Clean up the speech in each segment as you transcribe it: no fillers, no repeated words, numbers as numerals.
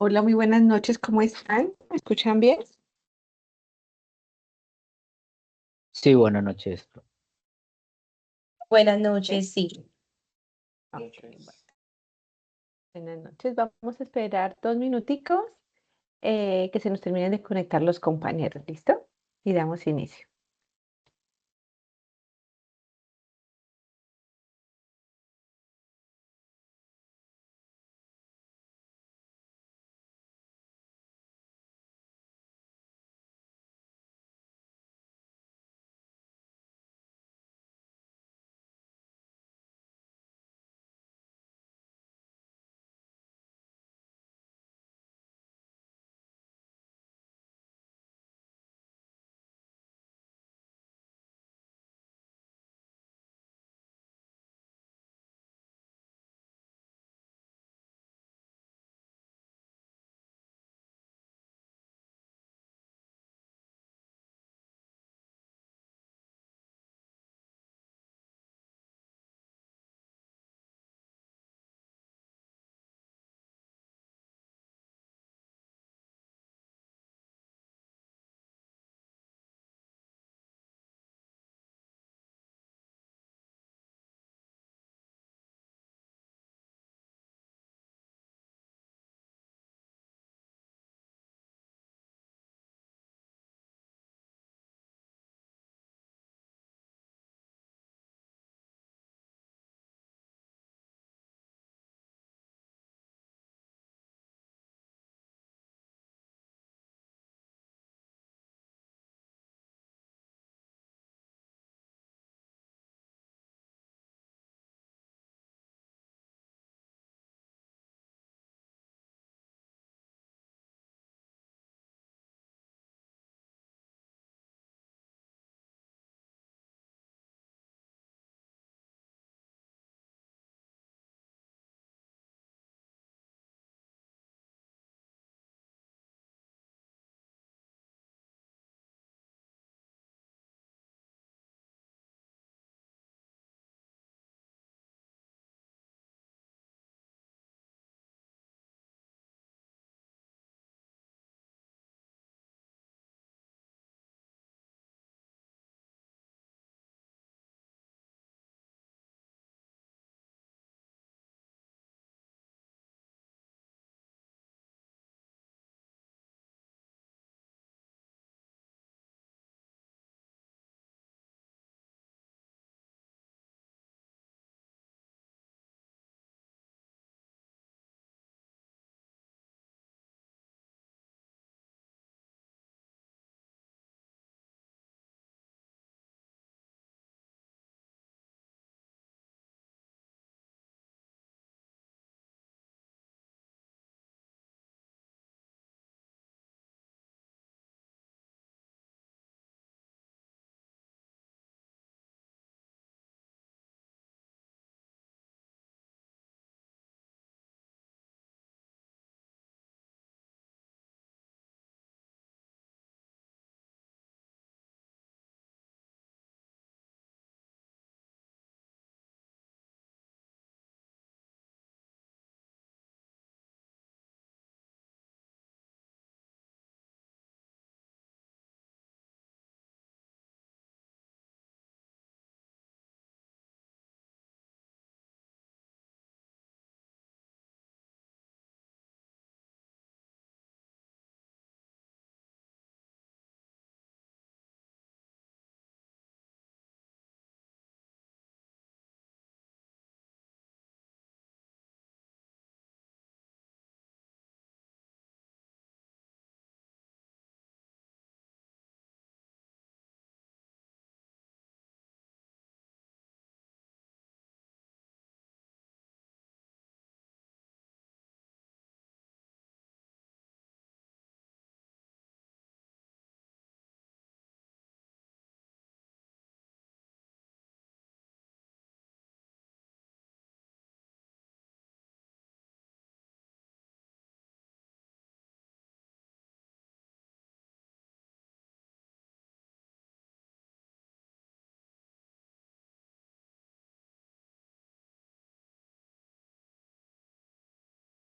Hola, muy buenas noches, ¿cómo están? ¿Me escuchan bien? Sí, buenas noches. Buenas Sí. noches, sí. Ok, bueno, buenas noches. Vamos a esperar 2 minuticos que se nos terminen de conectar los compañeros, ¿listo? Y damos inicio.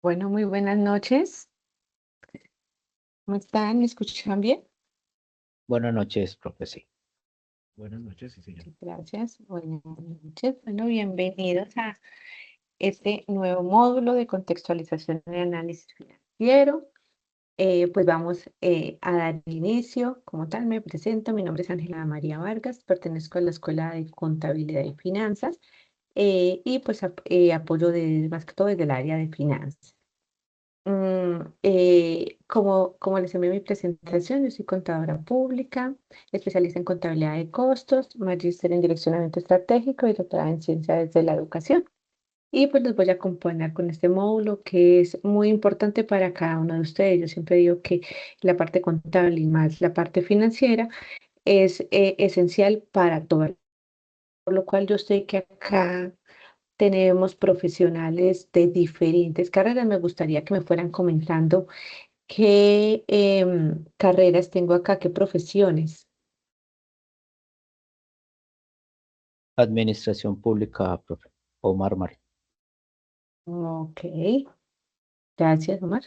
Bueno, muy buenas noches. ¿Cómo están? ¿Me escuchan bien? Buenas noches, profe. Sí. Buenas noches, sí, señor. Muchas gracias. Buenas noches. Bueno, bienvenidos a este nuevo módulo de contextualización y análisis financiero. Pues vamos a dar inicio. Como tal, me presento. Mi nombre es Ángela María Vargas, pertenezco a la Escuela de Contabilidad y Finanzas y pues apoyo más que todo desde el área de finanzas. Como les envié en mi presentación, yo soy contadora pública, especialista en contabilidad de costos, magíster en direccionamiento estratégico y doctorada en ciencias de la educación. Y pues los voy a acompañar con este módulo que es muy importante para cada uno de ustedes. Yo siempre digo que la parte contable y más la parte financiera es esencial para todo, por lo cual yo sé que acá tenemos profesionales de diferentes carreras. Me gustaría que me fueran comentando qué carreras tengo acá, qué profesiones. Administración pública, profe. Omar Mar. Ok, gracias, Omar.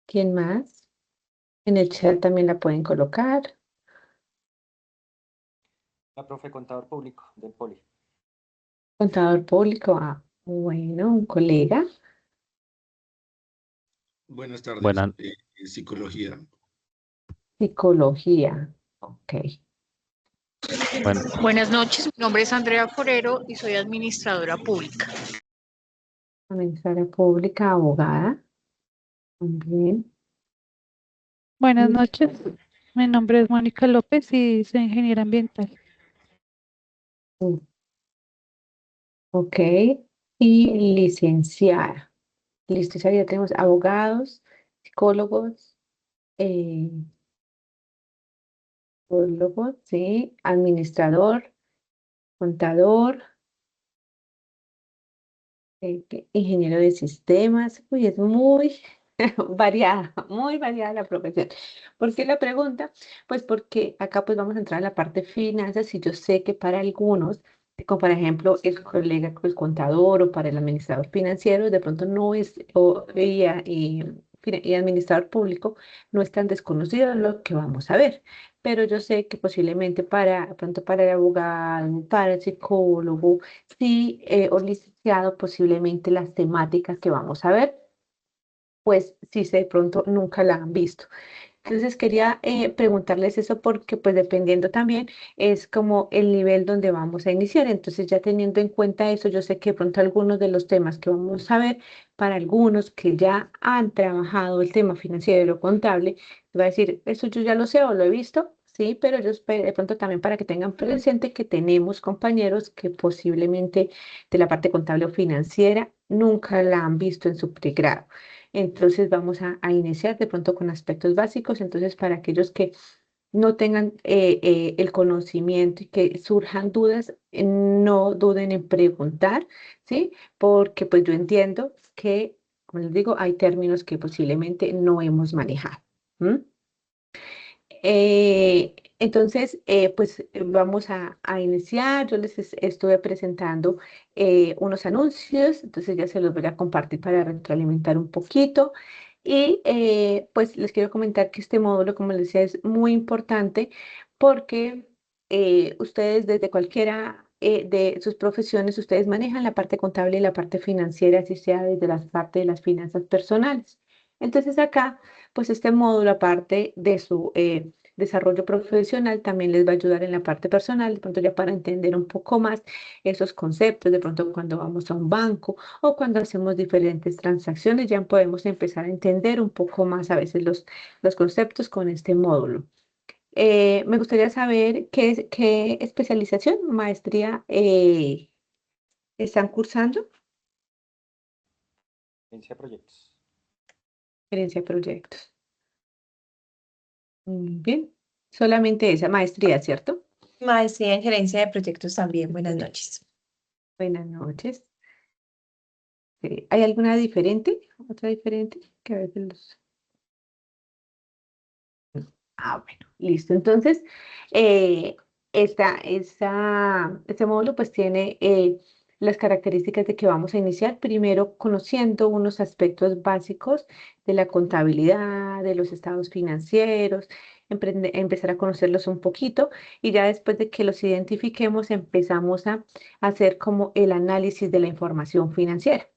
¿Quién más? En el chat también la pueden colocar. La profe contador público del Poli. Contador público, bueno, un colega. Buenas tardes. Buenas, Psicología. Psicología. Ok. bueno, Buenas noches, mi nombre es Andrea Forero y soy administradora pública. Administradora pública, abogada. También. Buenas noches, mi nombre es Mónica López y soy ingeniera ambiental. Mm, ok. Y licenciada. Listo, ya tenemos abogados, psicólogos, eh, psicólogos, sí, administrador, contador, ingeniero de sistemas. Uy, es muy muy variada la profesión. ¿Por qué la pregunta? Pues porque acá pues vamos a entrar a la parte de finanzas y yo sé que para algunos, como por ejemplo el colega, el contador o para el administrador financiero, de pronto no es, y administrador público, no es tan desconocido lo que vamos a ver. Pero yo sé que posiblemente para, de pronto para el abogado, para el psicólogo, sí, o licenciado, posiblemente las temáticas que vamos a ver pues si de pronto nunca la han visto. Entonces quería preguntarles eso porque pues dependiendo también es como el nivel donde vamos a iniciar. Entonces ya teniendo en cuenta eso, yo sé que de pronto algunos de los temas que vamos a ver, para algunos que ya han trabajado el tema financiero o contable, va a decir, eso yo ya lo sé o lo he visto. Sí, pero yo espero de pronto también para que tengan presente que tenemos compañeros que posiblemente de la parte contable o financiera nunca la han visto en su pregrado. Entonces vamos a iniciar de pronto con aspectos básicos. Entonces, para aquellos que no tengan el conocimiento y que surjan dudas, no duden en preguntar, ¿sí? Porque pues yo entiendo que, como les digo, hay términos que posiblemente no hemos manejado. ¿M? Entonces, pues vamos a iniciar. Yo estuve presentando unos anuncios, entonces ya se los voy a compartir para retroalimentar un poquito. Y pues les quiero comentar que este módulo, como les decía, es muy importante porque ustedes desde cualquiera de sus profesiones, ustedes manejan la parte contable y la parte financiera, así sea desde la parte de las finanzas personales. Entonces acá, pues este módulo, aparte de su desarrollo profesional, también les va a ayudar en la parte personal, de pronto ya para entender un poco más esos conceptos, de pronto cuando vamos a un banco o cuando hacemos diferentes transacciones, ya podemos empezar a entender un poco más a veces los conceptos con este módulo. Me gustaría saber qué especialización, maestría están cursando, Gerencia de proyectos. gerencia de proyectos. Bien, solamente esa maestría, ¿cierto? Maestría en gerencia de proyectos también. Buenas noches. Buenas noches. ¿Hay alguna diferente? ¿Otra diferente? Que a veces los... Bueno, listo. Entonces, este módulo pues tiene las características de que vamos a iniciar, primero conociendo unos aspectos básicos de la contabilidad, de los estados financieros, empezar a conocerlos un poquito y ya después de que los identifiquemos empezamos a hacer como el análisis de la información financiera.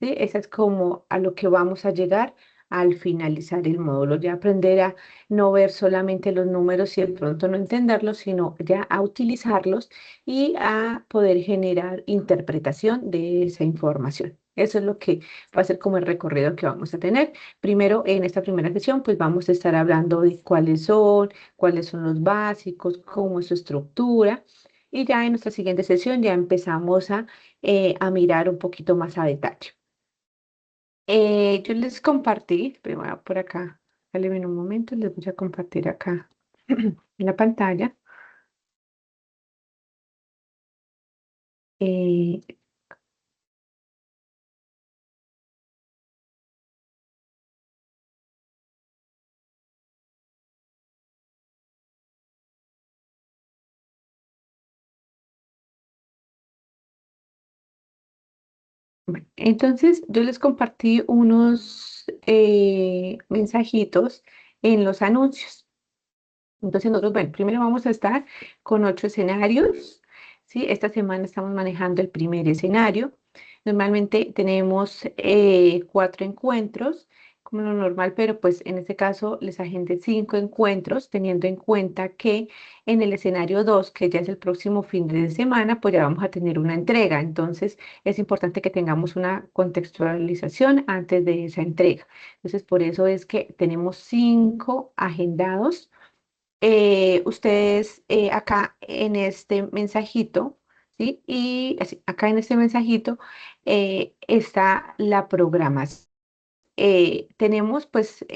¿Sí? Esa es como a lo que vamos a llegar al finalizar el módulo, ya aprender a no ver solamente los números y de pronto no entenderlos, sino ya a utilizarlos y a poder generar interpretación de esa información. Eso es lo que va a ser como el recorrido que vamos a tener. Primero, en esta primera sesión, pues vamos a estar hablando de cuáles son los básicos, cómo es su estructura. Y ya en nuestra siguiente sesión ya empezamos a mirar un poquito más a detalle. Yo les compartí, primero por acá, dale un momento, les voy a compartir acá en la pantalla. Eh, bueno, entonces, yo les compartí unos mensajitos en los anuncios. Entonces, nosotros, bueno, primero vamos a estar con 8 escenarios, ¿sí? Esta semana estamos manejando el primer escenario. Normalmente tenemos 4 encuentros, como lo normal, pero pues en este caso les agendé 5 encuentros, teniendo en cuenta que en el escenario 2, que ya es el próximo fin de semana, pues ya vamos a tener una entrega. Entonces, es importante que tengamos una contextualización antes de esa entrega. Entonces, por eso es que tenemos 5 agendados. Ustedes acá en este mensajito, ¿sí? Y acá en este mensajito está la programación. Tenemos pues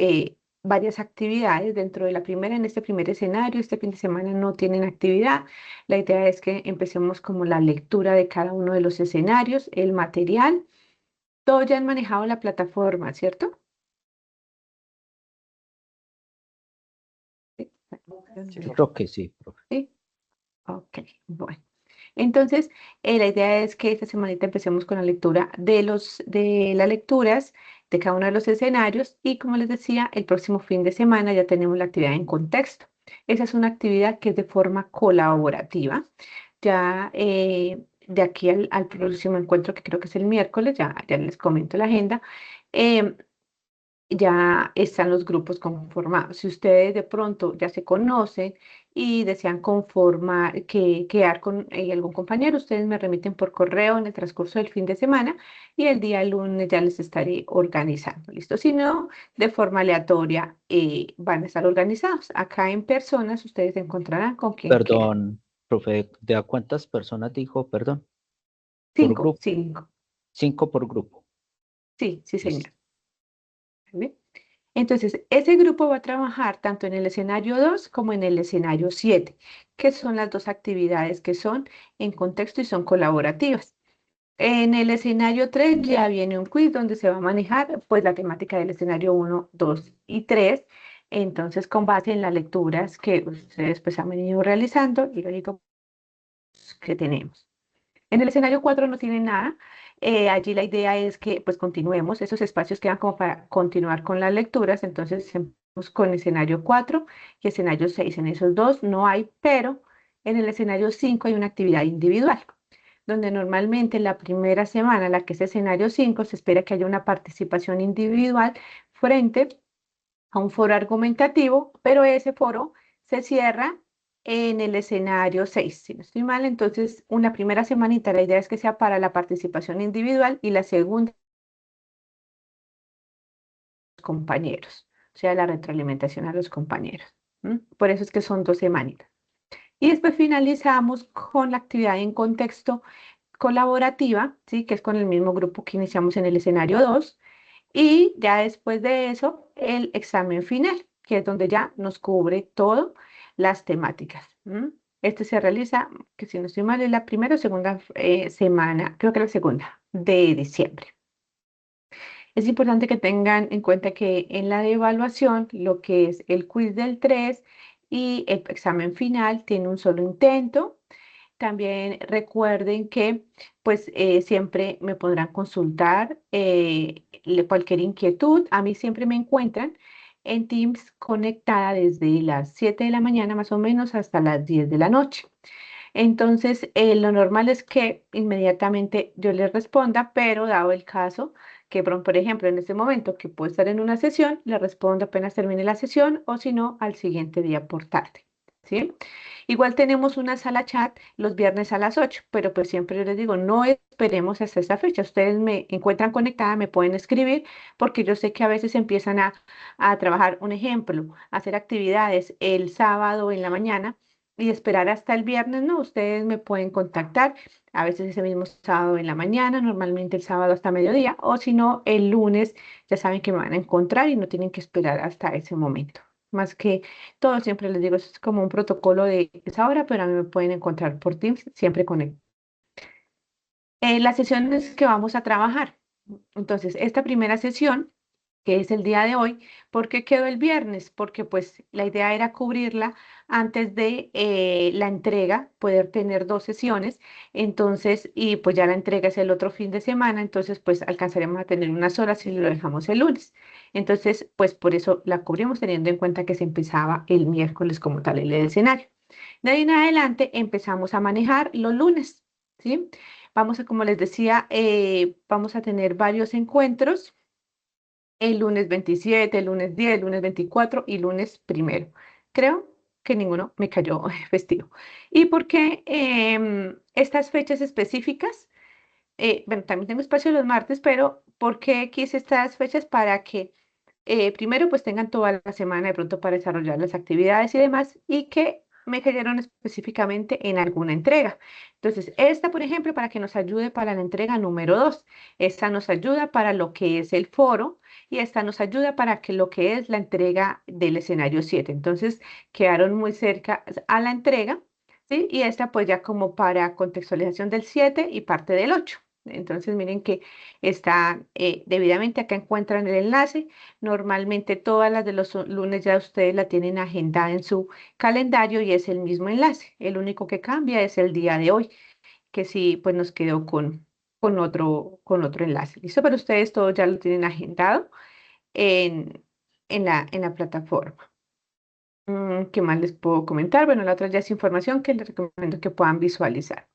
varias actividades dentro de la primera, en este primer escenario. Este fin de semana no tienen actividad. La idea es que empecemos como la lectura de cada uno de los escenarios, el material. Todos ya han manejado la plataforma, ¿cierto? Sí. Sí, Yo profe. creo que sí, profe. ¿Sí? Ok, bueno. Entonces, la idea es que esta semanita empecemos con la lectura de las lecturas de cada uno de los escenarios y como les decía, el próximo fin de semana ya tenemos la actividad en contexto. Esa es una actividad que es de forma colaborativa. Ya de aquí al próximo encuentro, que creo que es el miércoles, ya les comento la agenda, em, ya están los grupos conformados. Si ustedes de pronto ya se conocen y desean conformar, quedar con algún compañero, ustedes me remiten por correo en el transcurso del fin de semana y el día lunes ya les estaré organizando. ¿Listo? Si no, de forma aleatoria van a estar organizados. Acá en personas ustedes encontrarán con quien quieran. Perdón, profe, ¿de a cuántas personas dijo, perdón? Por Cinco, grupo, cinco. 5 por grupo. Sí, sí, Listo. señor. ¿Vale? Entonces, ese grupo va a trabajar tanto en el escenario 2 como en el escenario 7, que son las dos actividades que son en contexto y son colaborativas. En el escenario 3 ya viene un quiz donde se va a manejar pues la temática del escenario 1, 2 y 3. Entonces, con base en las lecturas que ustedes pues han venido realizando y lógico que tenemos. En el escenario 4 no tienen nada. Allí la idea es que pues continuemos. Esos espacios quedan como para continuar con las lecturas. Entonces empezamos con escenario 4 y escenario 6. En esos dos no hay, pero en el escenario 5 hay una actividad individual, donde normalmente la primera semana, la que es escenario 5, se espera que haya una participación individual frente a un foro argumentativo, pero ese foro se cierra en el escenario 6, si no estoy mal. Entonces, una primera semanita, la idea es que sea para la participación individual y la segunda, los compañeros, o sea, la retroalimentación a los compañeros. Por eso es que son 2 semanitas. Y después finalizamos con la actividad en contexto colaborativa, ¿sí? Que es con el mismo grupo que iniciamos en el escenario 2. Y ya después de eso, el examen final, que es donde ya nos cubre todo las temáticas. Este se realiza, que si no estoy mal, es la primera o segunda semana, creo que la segunda de diciembre. Es importante que tengan en cuenta que en la de evaluación, lo que es el quiz del 3 y el examen final tiene un solo intento. también recuerden que pues siempre me podrán consultar cualquier inquietud. A mí siempre me encuentran en Teams conectada desde las 7 de la mañana más o menos hasta las 10 de la noche. Entonces, lo normal es que inmediatamente yo les responda, pero dado el caso que, por ejemplo, en este momento que puedo estar en una sesión, le respondo apenas termine la sesión o si no, al siguiente día por tarde. ¿Sí? Igual tenemos una sala chat los viernes a las 8, pero pues siempre yo les digo, no esperemos hasta esa fecha. Ustedes me encuentran conectada, me pueden escribir, porque yo sé que a veces empiezan a trabajar, un ejemplo, a hacer actividades el sábado en la mañana y esperar hasta el viernes, no, ustedes me pueden contactar, a veces ese mismo sábado en la mañana, normalmente el sábado hasta mediodía, o si no, el lunes ya saben que me van a encontrar y no tienen que esperar hasta ese momento. Más que todo, siempre les digo, eso es como un protocolo de esa hora, pero a mí me pueden encontrar por Teams, siempre conecto. Las sesiones que vamos a trabajar. Entonces, esta primera sesión que es el día de hoy. ¿Por qué quedó el viernes? Porque pues la idea era cubrirla antes de la entrega, poder tener 2 sesiones, entonces, y pues ya la entrega es el otro fin de semana, entonces pues alcanzaremos a tener una sola si lo dejamos el lunes. Entonces, pues por eso la cubrimos teniendo en cuenta que se empezaba el miércoles como tal el escenario. De ahí en adelante empezamos a manejar los lunes, ¿sí? Vamos a, como les decía, vamos a tener varios encuentros el lunes 27, el lunes 10, el lunes 24 y lunes primero. Creo que ninguno me cayó festivo. ¿Y por qué estas fechas específicas? Bueno, también tengo espacio los martes, pero ¿por qué quise estas fechas? Para que primero pues tengan toda la semana de pronto para desarrollar las actividades y demás, y que me cayeron específicamente en alguna entrega. Entonces, esta, por ejemplo, para que nos ayude para la entrega número 2, esta nos ayuda para lo que es el foro y esta nos ayuda para que lo que es la entrega del escenario 7. Entonces, quedaron muy cerca a la entrega, ¿sí? Y esta pues ya como para contextualización del 7 y parte del 8. Entonces, miren que está debidamente acá encuentran el enlace. Normalmente todas las de los lunes ya ustedes la tienen agendada en su calendario y es el mismo enlace. El único que cambia es el día de hoy, que sí, pues nos quedó con otro enlace. ¿Listo? Pero ustedes todos ya lo tienen agendado en, en la plataforma. ¿Qué más les puedo comentar? Bueno, la otra ya es información que les recomiendo que puedan visualizar.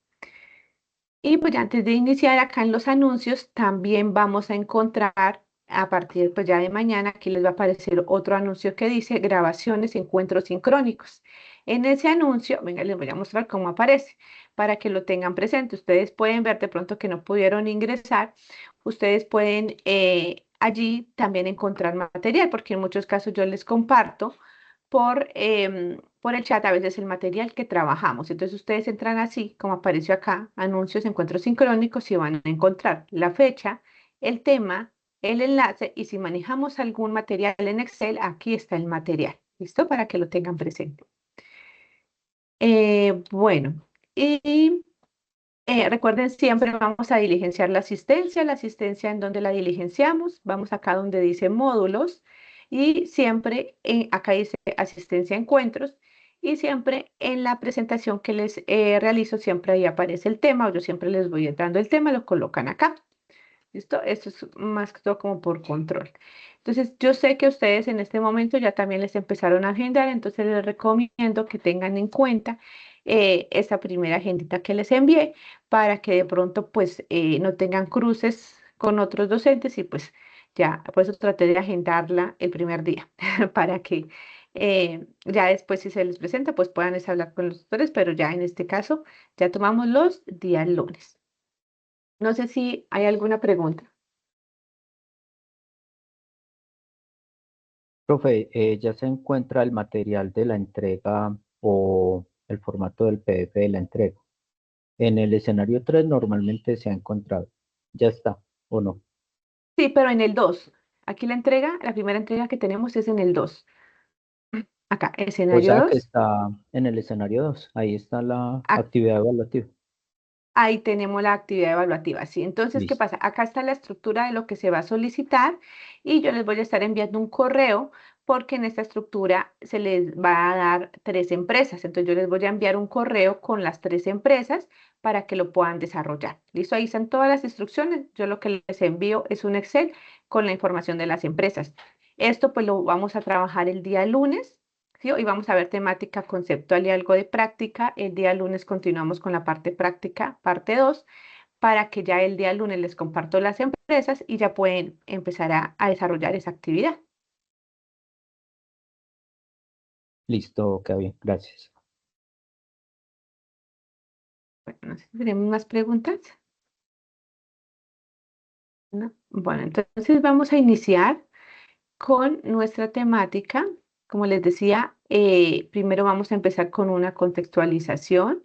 Y pues ya antes de iniciar acá en los anuncios, también vamos a encontrar a partir pues ya de mañana, aquí les va a aparecer otro anuncio que dice grabaciones y encuentros sincrónicos. En ese anuncio, venga, les voy a mostrar cómo aparece para que lo tengan presente. Ustedes pueden ver de pronto que no pudieron ingresar. Ustedes pueden allí también encontrar material, porque en muchos casos yo les comparto por el chat a veces el material que trabajamos. Entonces ustedes entran así, como apareció acá, anuncios, encuentros sincrónicos, y van a encontrar la fecha, el tema, el enlace, y si manejamos algún material en Excel, aquí está el material. ¿Listo? Para que lo tengan presente. Bueno, y recuerden siempre vamos a diligenciar la asistencia en donde la diligenciamos, vamos acá donde dice módulos y siempre acá dice asistencia a encuentros y siempre en la presentación que les realizo siempre ahí aparece el tema o yo siempre les voy dando el tema, lo colocan acá. ¿Listo? Esto es más que todo como por control. Entonces, yo sé que ustedes en este momento ya también les empezaron a agendar, entonces les recomiendo que tengan en cuenta esta primera agendita que les envié para que de pronto pues no tengan cruces con otros docentes y pues ya, por eso traté de agendarla el primer día para que ya después si se les presenta pues puedan hablar con los tutores, pero ya en este caso ya tomamos los días lunes. No sé si hay alguna pregunta. Profe, ¿ya se encuentra el material de la entrega o el formato del PDF de la entrega? En el escenario 3 normalmente se ha encontrado. ¿Ya está o no? Sí, pero en el 2. Aquí la primera entrega que tenemos es en el 2. Acá, O escenario sea que 2. está en el escenario 2. Ahí está la actividad evaluativa. Ahí tenemos la actividad evaluativa, sí. Entonces, ¿qué Listo. pasa? Acá está la estructura de lo que se va a solicitar y yo les voy a estar enviando un correo porque en esta estructura se les va a dar 3 empresas. Entonces yo les voy a enviar un correo con las 3 empresas para que lo puedan desarrollar. ¿Listo? Ahí están todas las instrucciones. Yo lo que les envío es un Excel con la información de las empresas. Esto pues lo vamos a trabajar el día lunes, ¿sí? Hoy vamos a ver temática conceptual y algo de práctica. El día lunes continuamos con la parte práctica, parte 2, para que ya el día lunes les comparto las empresas y ya pueden empezar a desarrollar esa actividad. Listo, queda bien, gracias. Bueno, no sé si tenemos más preguntas. ¿No? Bueno, entonces vamos a iniciar con nuestra temática. Como les decía, primero vamos a empezar con una contextualización.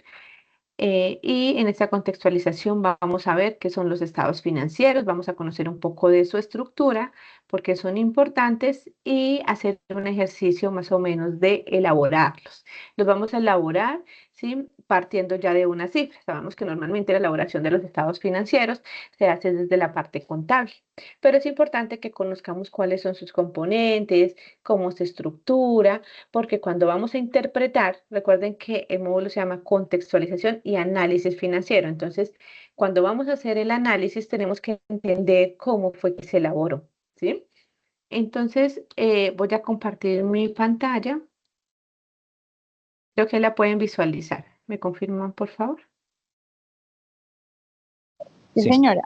Y en esta contextualización vamos a ver qué son los estados financieros, vamos a conocer un poco de su estructura, por qué son importantes y hacer un ejercicio más o menos de elaborarlos. Los vamos a elaborar, ¿sí? Partiendo ya de una cifra. Sabemos que normalmente la elaboración de los estados financieros se hace desde la parte contable, pero es importante que conozcamos cuáles son sus componentes, cómo se estructura, porque cuando vamos a interpretar, recuerden que el módulo se llama contextualización y análisis financiero. Entonces, cuando vamos a hacer el análisis, tenemos que entender cómo fue que se elaboró, ¿sí? Entonces, voy a compartir mi pantalla. Creo que la pueden visualizar. ¿Me confirman, por favor? Sí, Sí. señora.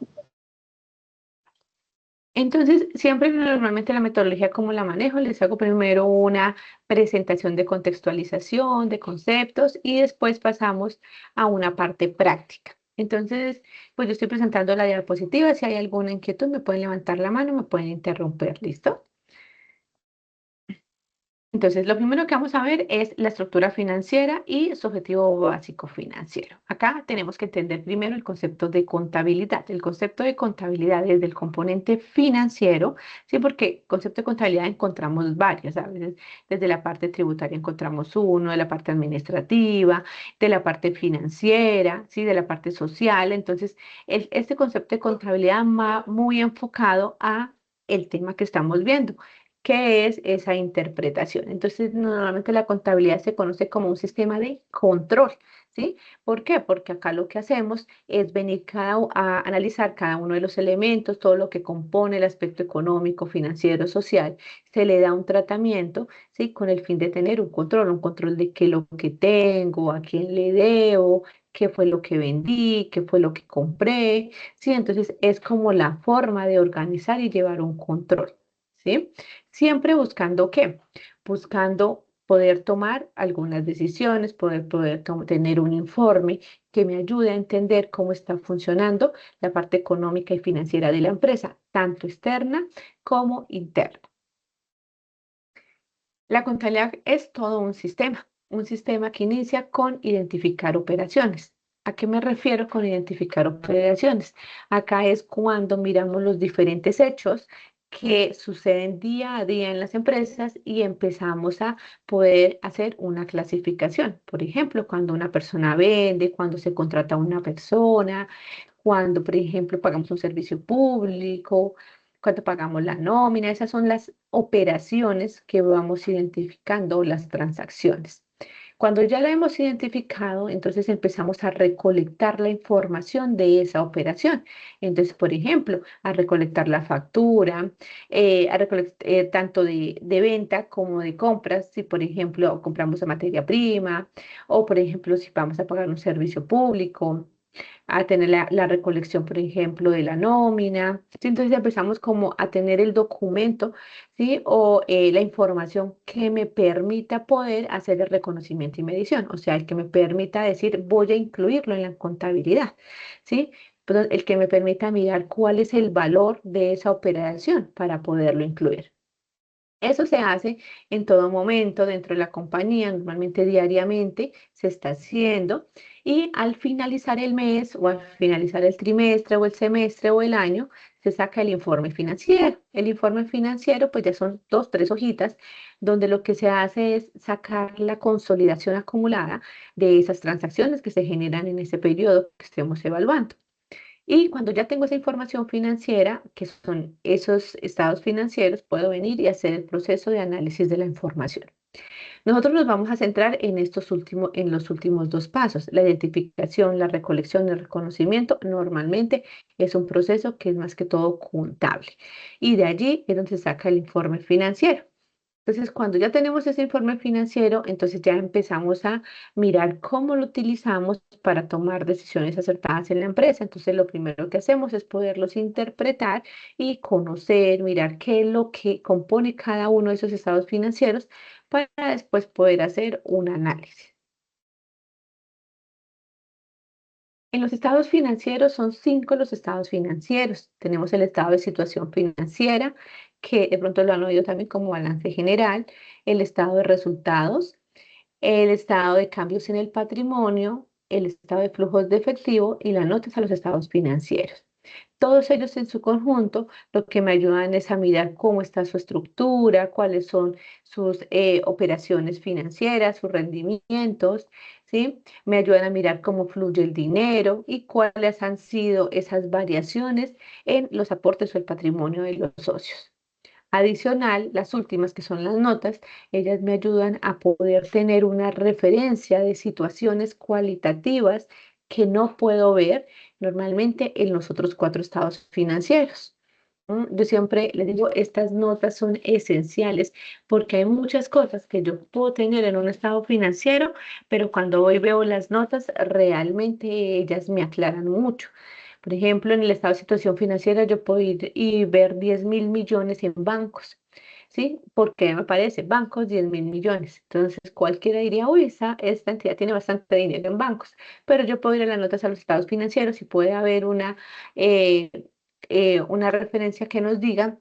Entonces, siempre normalmente la metodología como la manejo, les hago primero una presentación de contextualización, de conceptos y después pasamos a una parte práctica. Entonces, pues yo estoy presentando la diapositiva, si hay alguna inquietud me pueden levantar la mano, me pueden interrumpir, ¿listo? Entonces, lo primero que vamos a ver es la estructura financiera y su objetivo básico financiero. Acá tenemos que entender primero el concepto de contabilidad. El concepto de contabilidad es del componente financiero, ¿sí? Porque el concepto de contabilidad encontramos varios, a veces desde la parte tributaria encontramos uno, de la parte administrativa, de la parte financiera, ¿sí? De la parte social. Entonces, este concepto de contabilidad va muy enfocado a el tema que estamos viendo. ¿Qué es esa interpretación? Entonces, normalmente la contabilidad se conoce como un sistema de control, ¿sí? ¿Por qué? Porque acá lo que hacemos es venir a analizar cada uno de los elementos, todo lo que compone el aspecto económico, financiero, social, se le da un tratamiento, ¿sí? Con el fin de tener un control de qué es lo que tengo, a quién le debo, qué fue lo que vendí, qué fue lo que compré, ¿sí? Entonces, es como la forma de organizar y llevar un control, ¿sí? Siempre buscando ¿qué? Buscando poder tomar algunas decisiones, tener un informe que me ayude a entender cómo está funcionando la parte económica y financiera de la empresa, tanto externa como interna. La contabilidad es todo un sistema que inicia con identificar operaciones. ¿A qué me refiero con identificar operaciones? Acá es cuando miramos los diferentes hechos que suceden día a día en las empresas y empezamos a poder hacer una clasificación. Por ejemplo, cuando una persona vende, cuando se contrata a una persona, cuando, por ejemplo, pagamos un servicio público, cuando pagamos la nómina, esas son las operaciones que vamos identificando, las transacciones. Cuando ya la hemos identificado, entonces empezamos a recolectar la información de esa operación. Entonces, por ejemplo, a recolectar la factura, tanto de venta como de compras, si por ejemplo compramos a materia prima o por ejemplo si vamos a pagar un servicio público, a tener la recolección, por ejemplo, de la nómina. ¿Sí? Entonces empezamos como a tener el documento, ¿sí? O la información que me permita poder hacer el reconocimiento y medición, o sea, el que me permita decir, voy a incluirlo en la contabilidad, ¿sí? Pero el que me permita mirar cuál es el valor de esa operación para poderlo incluir. Eso se hace en todo momento dentro de la compañía, normalmente diariamente se está haciendo y al finalizar el mes o al finalizar el trimestre o el semestre o el año, se saca el informe financiero. El informe financiero pues ya son 2, 3 hojitas donde lo que se hace es sacar la consolidación acumulada de esas transacciones que se generan en ese periodo que estemos evaluando. Y cuando ya tengo esa información financiera, que son esos estados financieros, puedo venir y hacer el proceso de análisis de la información. Nosotros nos vamos a centrar en los últimos dos pasos. La identificación, la recolección y el reconocimiento normalmente es un proceso que es más que todo contable. Y de allí es donde se saca el informe financiero. Entonces, cuando ya tenemos ese informe financiero, entonces ya empezamos a mirar cómo lo utilizamos para tomar decisiones acertadas en la empresa. Entonces, lo primero que hacemos es poderlos interpretar y conocer, mirar qué es lo que compone cada uno de esos estados financieros para después poder hacer un análisis. En los estados financieros son 5 los estados financieros. Tenemos el estado de situación financiera, que de pronto lo han oído también como balance general, el estado de resultados, el estado de cambios en el patrimonio, el estado de flujos de efectivo y las notas a los estados financieros. Todos ellos en su conjunto lo que me ayudan es a mirar cómo está su estructura, cuáles son sus operaciones financieras, sus rendimientos, ¿sí? Me ayudan a mirar cómo fluye el dinero y cuáles han sido esas variaciones en los aportes o el patrimonio de los socios. Adicional, las últimas que son las notas, ellas me ayudan a poder tener una referencia de situaciones cualitativas que no puedo ver normalmente en los otros 4 estados financieros. Yo siempre les digo, estas notas son esenciales porque hay muchas cosas que yo puedo tener en un estado financiero, pero cuando hoy veo las notas, realmente ellas me aclaran mucho. Por ejemplo, en el estado de situación financiera yo puedo ir y ver 10.000 millones en bancos, ¿sí? Porque me parece, bancos 10.000 millones. Entonces cualquiera diría, uy, esta entidad tiene bastante dinero en bancos, pero yo puedo ir a las notas a los estados financieros y puede haber eh, una referencia que nos diga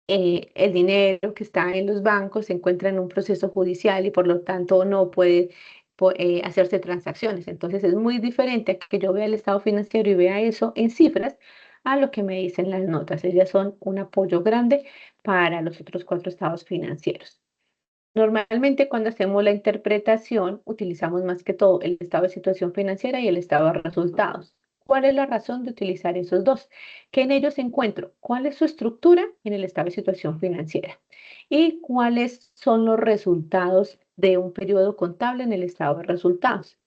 el dinero que está en los bancos se encuentra en un proceso judicial y por lo tanto no puede hacerse transacciones. Entonces es muy diferente a que yo vea el estado financiero y vea eso en cifras a lo que me dicen las notas. Ellas son un apoyo grande para los otros 4 estados financieros. Normalmente cuando hacemos la interpretación utilizamos más que todo el estado de situación financiera y el estado de resultados. ¿Cuál es la razón de utilizar esos dos? Que en ellos encuentro cuál es su estructura en el estado de situación financiera y cuáles son los resultados de un periodo contable en el estado de resultados.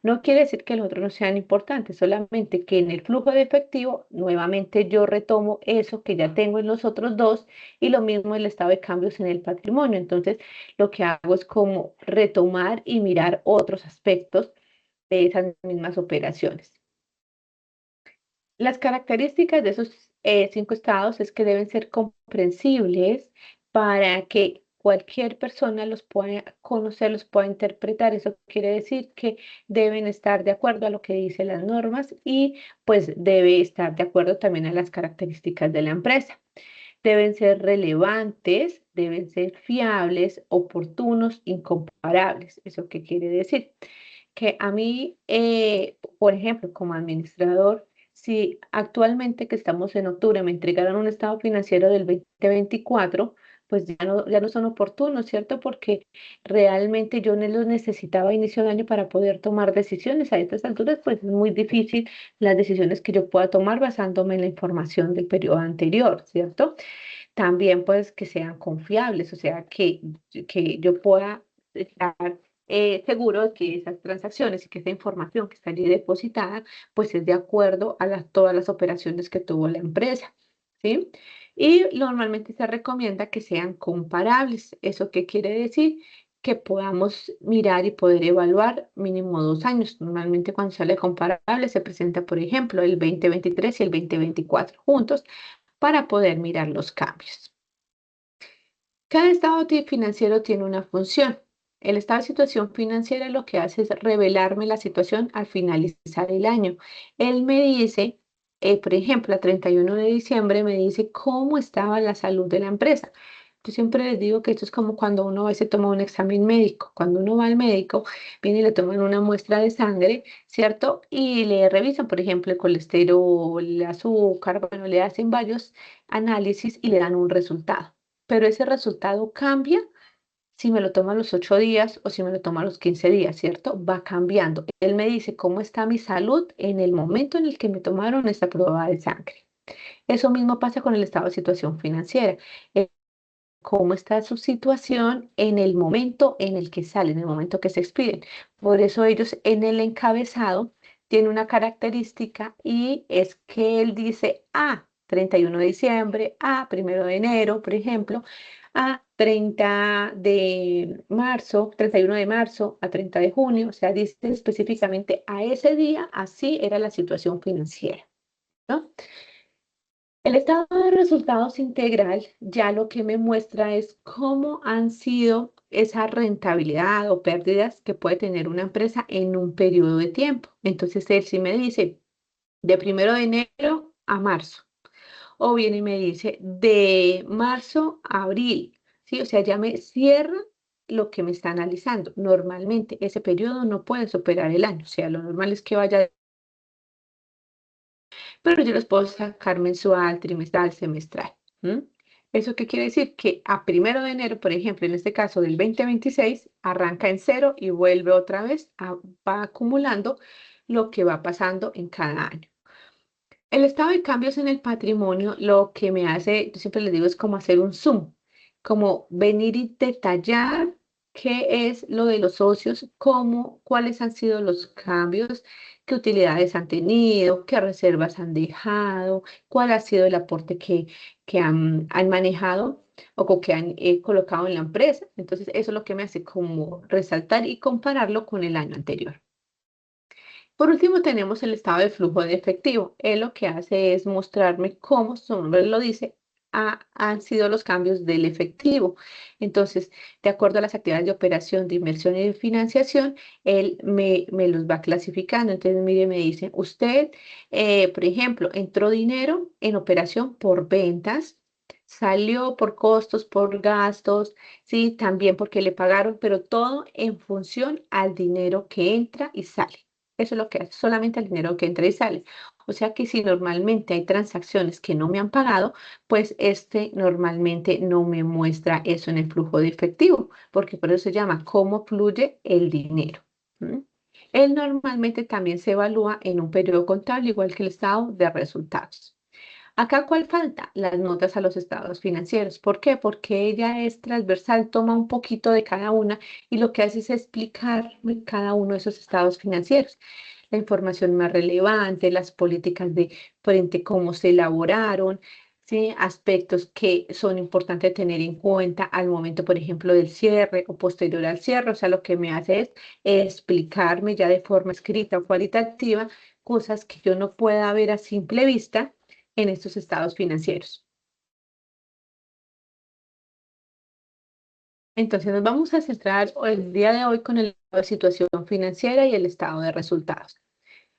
No quiere decir que los otros no sean importantes, solamente que en el flujo de efectivo, nuevamente yo retomo eso que ya tengo en los otros dos y lo mismo el estado de cambios en el patrimonio. Entonces, lo que hago es como retomar y mirar otros aspectos de esas mismas operaciones. Las características de esos 5 estados es que deben ser comprensibles para que cualquier persona los pueda conocer, los pueda interpretar. Eso quiere decir que deben estar de acuerdo a lo que dicen las normas y pues debe estar de acuerdo también a las características de la empresa. Deben ser relevantes, deben ser fiables, oportunos, incomparables. ¿Eso qué quiere decir? Que a mí, por ejemplo, como administrador, si actualmente que estamos en octubre me entregaron un estado financiero del 2024, pues ya no son oportunos, ¿cierto? Porque realmente yo no los necesitaba a inicio de año para poder tomar decisiones. A estas alturas, pues es muy difícil las decisiones que yo pueda tomar basándome en la información del periodo anterior, ¿cierto? También pues que sean confiables, o sea, que yo pueda estar seguro de que esas transacciones y que esa información que está allí depositada, pues es de acuerdo a todas las operaciones que tuvo la empresa, ¿sí? Y normalmente se recomienda que sean comparables. ¿Eso qué quiere decir? Que podamos mirar y poder evaluar mínimo 2 años. Normalmente cuando sale comparable se presenta, por ejemplo, el 2023 y el 2024 juntos para poder mirar los cambios. Cada estado financiero tiene una función. El estado de situación financiera lo que hace es revelarme la situación al finalizar el año. Él me dice, por ejemplo, a 31 de diciembre me dice cómo estaba la salud de la empresa. Yo siempre les digo que esto es como cuando uno va y se toma un examen médico. Cuando uno va al médico, viene y le toman una muestra de sangre, ¿cierto? Y le revisan, por ejemplo, el colesterol, el azúcar, bueno, le hacen varios análisis y le dan un resultado. Pero ese resultado cambia si me lo toma a los 8 días o si me lo toma a los 15 días, ¿cierto? Va cambiando. Él me dice cómo está mi salud en el momento en el que me tomaron esta prueba de sangre. Eso mismo pasa con el estado de situación financiera. Cómo está su situación en el momento en el que sale, en el momento que se expiden. Por eso ellos en el encabezado tienen una característica y es que él dice a 31 de diciembre, a 1 de enero, por ejemplo, a 30 de marzo, 31 de marzo, a 30 de junio, o sea, dice específicamente a ese día, así era la situación financiera, ¿no? El estado de resultados integral ya lo que me muestra es cómo han sido esa rentabilidad o pérdidas que puede tener una empresa en un periodo de tiempo. Entonces él sí me dice de 1 de enero a marzo, o viene y me dice de marzo a abril, ¿sí? O sea, ya me cierra lo que me está analizando. Normalmente ese periodo no puede superar el año, o sea, lo normal es que vaya, pero yo los puedo sacar mensual, trimestral, semestral. ¿Eso qué quiere decir? Que a 1 de enero, por ejemplo, en este caso del 2026, arranca en cero y vuelve otra vez, va acumulando lo que va pasando en cada año. El estado de cambios en el patrimonio lo que me hace, yo siempre les digo, es como hacer un zoom, como venir y detallar qué es lo de los socios, cuáles han sido los cambios, qué utilidades han tenido, qué reservas han dejado, cuál ha sido el aporte que han manejado o que han colocado en la empresa. Entonces, eso es lo que me hace como resaltar y compararlo con el año anterior. Por último, tenemos el estado de flujo de efectivo. Él lo que hace es mostrarme cómo, su nombre lo dice, han sido los cambios del efectivo. Entonces, de acuerdo a las actividades de operación, de inversión y de financiación, él me los va clasificando. Entonces, mire, me dice, usted, por ejemplo, entró dinero en operación por ventas, salió por costos, por gastos, sí, también porque le pagaron, pero todo en función al dinero que entra y sale. Eso es lo que hace, solamente el dinero que entra y sale. O sea que si normalmente hay transacciones que no me han pagado, pues este normalmente no me muestra eso en el flujo de efectivo, porque por eso se llama cómo fluye el dinero. Él normalmente también se evalúa en un periodo contable, igual que el estado de resultados. Acá, ¿cuál falta? Las notas a los estados financieros. ¿Por qué? Porque ella es transversal, toma un poquito de cada una y lo que hace es explicarme cada uno de esos estados financieros. La información más relevante, las políticas de frente, cómo se elaboraron, ¿sí? Aspectos que son importantes tener en cuenta al momento, por ejemplo, del cierre o posterior al cierre. O sea, lo que me hace es explicarme ya de forma escrita o cualitativa cosas que yo no pueda ver a simple vista en estos estados financieros. Entonces nos vamos a centrar el día de hoy con el estado de situación financiera y el estado de resultados.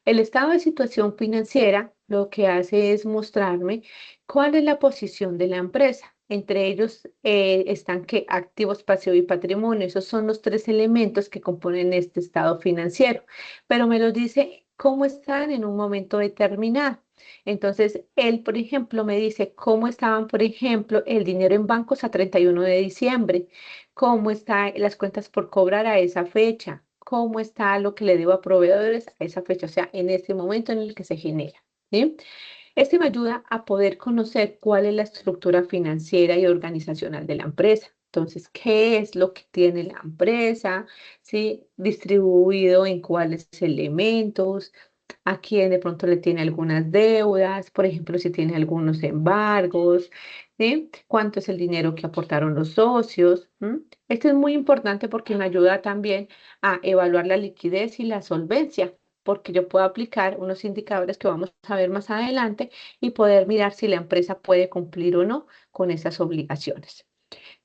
El estado de situación financiera lo que hace es mostrarme cuál es la posición de la empresa. Entre ellos están activos, pasivo y patrimonio. Esos son los 3 elementos que componen este estado financiero. Pero me los dice cómo están en un momento determinado. Entonces, él, por ejemplo, me dice cómo estaban, por ejemplo, el dinero en bancos a 31 de diciembre, cómo están las cuentas por cobrar a esa fecha, cómo está lo que le debo a proveedores a esa fecha, o sea, en ese momento en el que se genera, ¿sí? Este me ayuda a poder conocer cuál es la estructura financiera y organizacional de la empresa. Entonces, ¿qué es lo que tiene la empresa? ¿Sí? Distribuido en cuáles elementos, a quién de pronto le tiene algunas deudas, por ejemplo, si tiene algunos embargos, ¿sí? ¿Cuánto es el dinero que aportaron los socios? Esto es muy importante porque me ayuda también a evaluar la liquidez y la solvencia, porque yo puedo aplicar unos indicadores que vamos a ver más adelante y poder mirar si la empresa puede cumplir o no con esas obligaciones.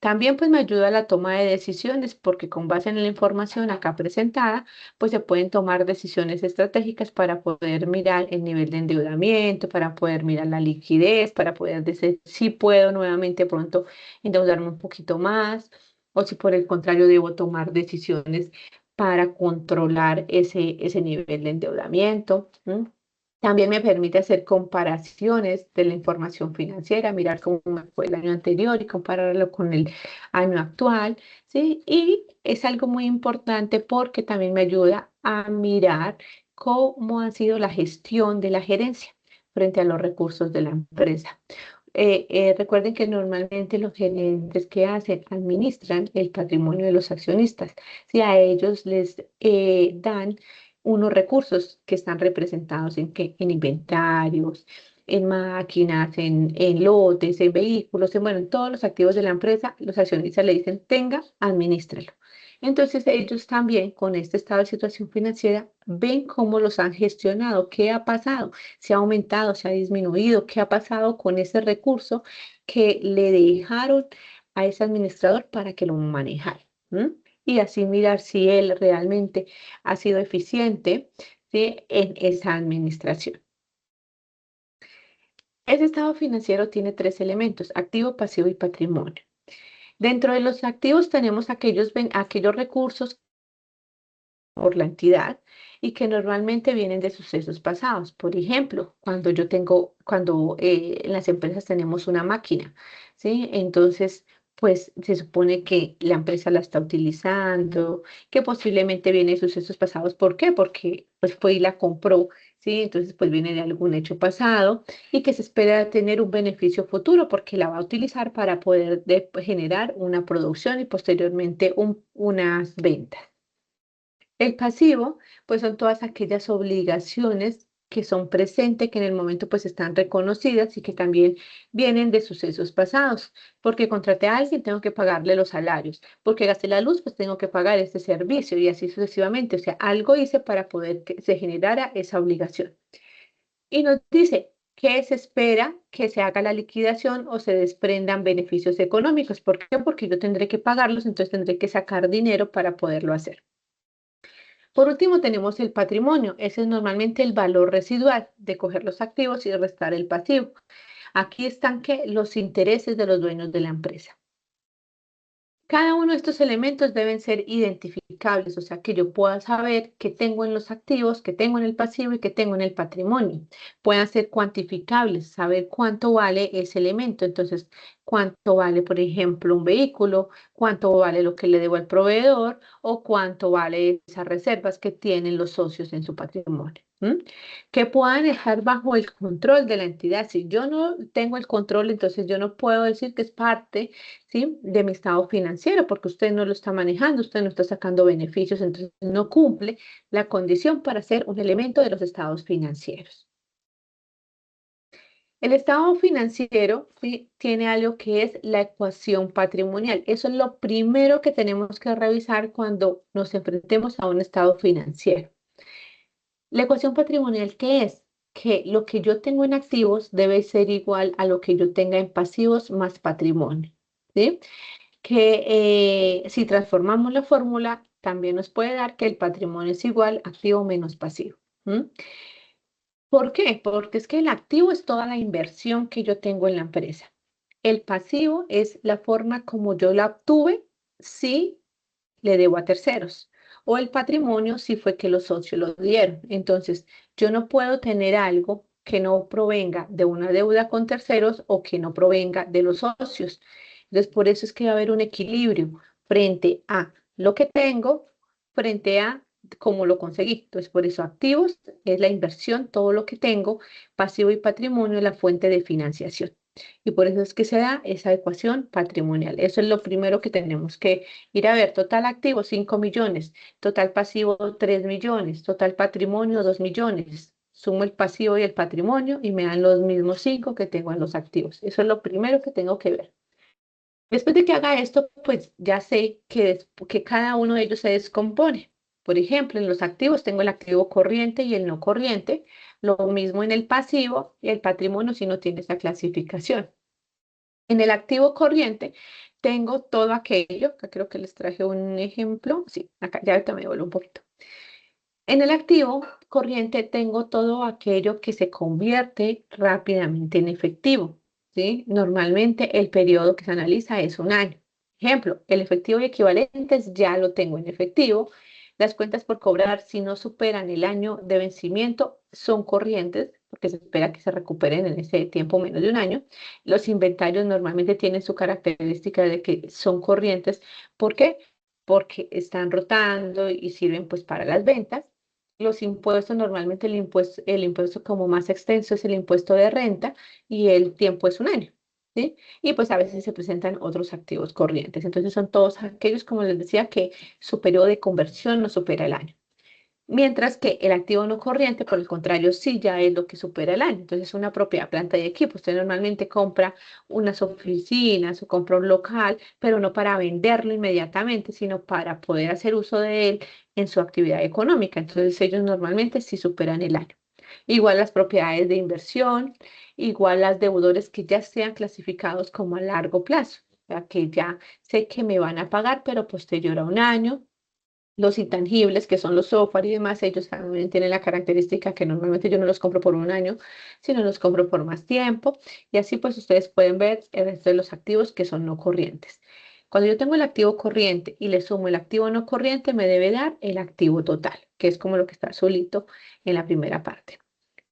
También pues me ayuda a la toma de decisiones porque con base en la información acá presentada, pues se pueden tomar decisiones estratégicas para poder mirar el nivel de endeudamiento, para poder mirar la liquidez, para poder decir si puedo nuevamente pronto endeudarme un poquito más o si por el contrario debo tomar decisiones para controlar ese nivel de endeudamiento. También me permite hacer comparaciones de la información financiera, mirar cómo me fue el año anterior y compararlo con el año actual, ¿sí? Y es algo muy importante porque también me ayuda a mirar cómo ha sido la gestión de la gerencia frente a los recursos de la empresa. Recuerden que normalmente los gerentes que hacen administran el patrimonio de los accionistas. Si a ellos les dan unos recursos que están representados en, ¿qué? En inventarios, en máquinas, en lotes, en vehículos, bueno, en todos los activos de la empresa, los accionistas le dicen, tenga, administrelo. Entonces ellos también con este estado de situación financiera ven cómo los han gestionado, qué ha pasado, si ha aumentado, si ha disminuido, qué ha pasado con ese recurso que le dejaron a ese administrador para que lo manejara. Y así mirar si él realmente ha sido eficiente, ¿sí? En esa administración. Ese estado financiero tiene tres elementos: activo, pasivo y patrimonio. Dentro de los activos tenemos aquellos recursos por la entidad y que normalmente vienen de sucesos pasados. Por ejemplo, cuando en las empresas tenemos una máquina, ¿sí? Entonces, pues se supone que la empresa la está utilizando, que posiblemente viene de sucesos pasados. ¿Por qué? Porque pues fue y la compró, ¿sí? Entonces, pues viene de algún hecho pasado y que se espera tener un beneficio futuro porque la va a utilizar para poder generar una producción y posteriormente unas ventas. El pasivo, pues son todas aquellas obligaciones que son presentes, que en el momento pues están reconocidas y que también vienen de sucesos pasados. Porque contraté a alguien, tengo que pagarle los salarios. Porque gasté la luz, pues tengo que pagar este servicio y así sucesivamente. O sea, algo hice para poder que se generara esa obligación. Y nos dice que se espera que se haga la liquidación o se desprendan beneficios económicos. ¿Por qué? Porque yo tendré que pagarlos, entonces tendré que sacar dinero para poderlo hacer. Por último, tenemos el patrimonio. Ese es normalmente el valor residual de coger los activos y restar el pasivo. Aquí están los intereses de los dueños de la empresa. Cada uno de estos elementos deben ser identificables, o sea, que yo pueda saber qué tengo en los activos, qué tengo en el pasivo y qué tengo en el patrimonio. Puedan ser cuantificables, saber cuánto vale ese elemento. Entonces, cuánto vale, por ejemplo, un vehículo, cuánto vale lo que le debo al proveedor o cuánto vale esas reservas que tienen los socios en su patrimonio. Que puedan dejar bajo el control de la entidad. Si yo no tengo el control, entonces yo no puedo decir que es parte, ¿sí?, de mi estado financiero, porque usted no lo está manejando, usted no está sacando beneficios, entonces no cumple la condición para ser un elemento de los estados financieros. El estado financiero, ¿sí?, tiene algo que es la ecuación patrimonial. Eso es lo primero que tenemos que revisar cuando nos enfrentemos a un estado financiero. La ecuación patrimonial, ¿qué es? Que lo que yo tengo en activos debe ser igual a lo que yo tenga en pasivos más patrimonio, ¿sí? Que si transformamos la fórmula, también nos puede dar que el patrimonio es igual a activo menos pasivo. ¿Por qué? Porque es que el activo es toda la inversión que yo tengo en la empresa. El pasivo es la forma como yo la obtuve si le debo a terceros. O el patrimonio si fue que los socios lo dieron. Entonces, yo no puedo tener algo que no provenga de una deuda con terceros o que no provenga de los socios. Entonces, por eso es que va a haber un equilibrio frente a lo que tengo, frente a cómo lo conseguí. Entonces, por eso activos es la inversión, todo lo que tengo, pasivo y patrimonio es la fuente de financiación. Y por eso es que se da esa ecuación patrimonial. Eso es lo primero que tenemos que ir a ver. Total activo, 5 millones. Total pasivo, 3 millones. Total patrimonio, 2 millones. Sumo el pasivo y el patrimonio y me dan los mismos 5 que tengo en los activos. Eso es lo primero que tengo que ver. Después de que haga esto, pues ya sé que cada uno de ellos se descompone. Por ejemplo, en los activos tengo el activo corriente y el no corriente. Lo mismo en el pasivo y el patrimonio si no tiene esa clasificación. En el activo corriente tengo todo aquello, acá creo que les traje un ejemplo, sí, acá ya ahorita me devuelvo un poquito. En el activo corriente tengo todo aquello que se convierte rápidamente en efectivo, ¿sí? Normalmente el periodo que se analiza es un año. Ejemplo, el efectivo y equivalentes ya lo tengo en efectivo, Las cuentas por cobrar, si no superan el año de vencimiento, son corrientes, porque se espera que se recuperen en ese tiempo menos de un año. Los inventarios normalmente tienen su característica de que son corrientes. ¿Por qué? Porque están rotando y sirven pues para las ventas. Los impuestos, normalmente el impuesto como más extenso es el impuesto de renta y el tiempo es un año, ¿sí? Y pues a veces se presentan otros activos corrientes. Entonces son todos aquellos, como les decía, que su periodo de conversión no supera el año. Mientras que el activo no corriente, por el contrario, sí ya es lo que supera el año. Entonces, una propiedad, planta y equipo. Usted normalmente compra unas oficinas o compra un local, pero no para venderlo inmediatamente, sino para poder hacer uso de él en su actividad económica. Entonces, ellos normalmente sí superan el año. Igual las propiedades de inversión, igual las deudores que ya sean clasificados como a largo plazo, o sea, que ya sé que me van a pagar, pero posterior a un año. Los intangibles, que son los software y demás, ellos también tienen la característica que normalmente yo no los compro por un año, sino los compro por más tiempo. Y así pues ustedes pueden ver el resto de los activos que son no corrientes. Cuando yo tengo el activo corriente y le sumo el activo no corriente, me debe dar el activo total, que es como lo que está solito en la primera parte.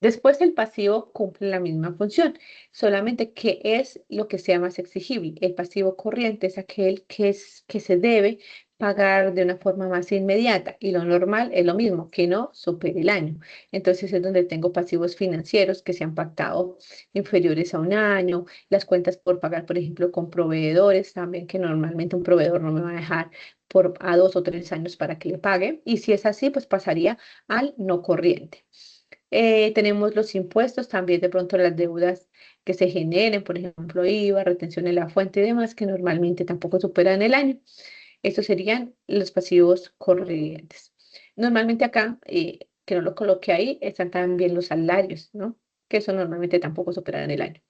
Después el pasivo cumple la misma función, solamente que es lo que sea más exigible. El pasivo corriente es aquel que se debe pagar de una forma más inmediata y lo normal es lo mismo, que no supere el año. Entonces es donde tengo pasivos financieros que se han pactado inferiores a un año, las cuentas por pagar, por ejemplo, con proveedores también, que normalmente un proveedor no me va a dejar a 2 o 3 años para que le pague. Y si es así, pues pasaría al no corriente. Tenemos los impuestos, también de pronto las deudas que se generen, por ejemplo, IVA, retención de la fuente y demás, que normalmente tampoco superan el año. Estos serían los pasivos corrientes. Normalmente acá, que no lo coloqué ahí, están también los salarios, ¿no? Que eso normalmente tampoco superan el año.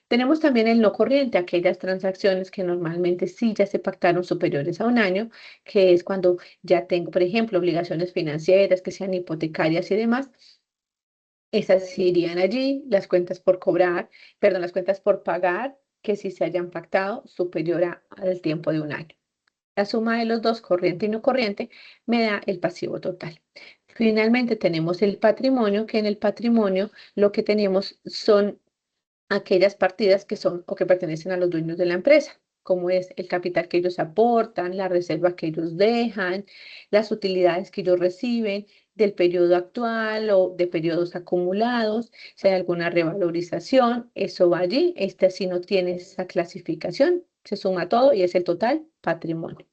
Tenemos también el no corriente, aquellas transacciones que normalmente sí ya se pactaron superiores a un año, que es cuando ya tengo, por ejemplo, obligaciones financieras que sean hipotecarias y demás. Esas sí irían allí, las cuentas por cobrar, perdón, las cuentas por pagar, que sí se hayan pactado superior al tiempo de un año. La suma de los dos, corriente y no corriente, me da el pasivo total. Finalmente tenemos el patrimonio, que en el patrimonio lo que tenemos son aquellas partidas que son o que pertenecen a los dueños de la empresa, como es el capital que ellos aportan, la reserva que ellos dejan, las utilidades que ellos reciben del periodo actual o de periodos acumulados, si hay alguna revalorización, eso va allí. Este sí no tiene esa clasificación, se suma todo y es el total patrimonio.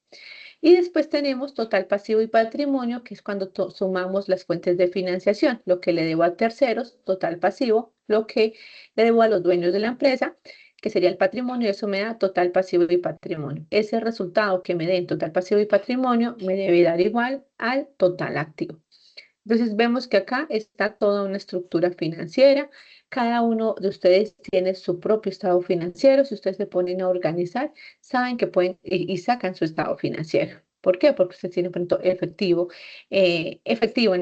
Y después tenemos total pasivo y patrimonio, que es cuando sumamos las fuentes de financiación, lo que le debo a terceros, total pasivo, lo que le debo a los dueños de la empresa, que sería el patrimonio, eso me da total pasivo y patrimonio. Ese resultado que me dé en total pasivo y patrimonio me debe dar igual al total activo. Entonces vemos que acá está toda una estructura financiera. Cada uno de ustedes tiene su propio estado financiero. Si ustedes se ponen a organizar, saben que pueden y sacan su estado financiero. ¿Por qué? Porque usted tiene pronto efectivo. Efectivo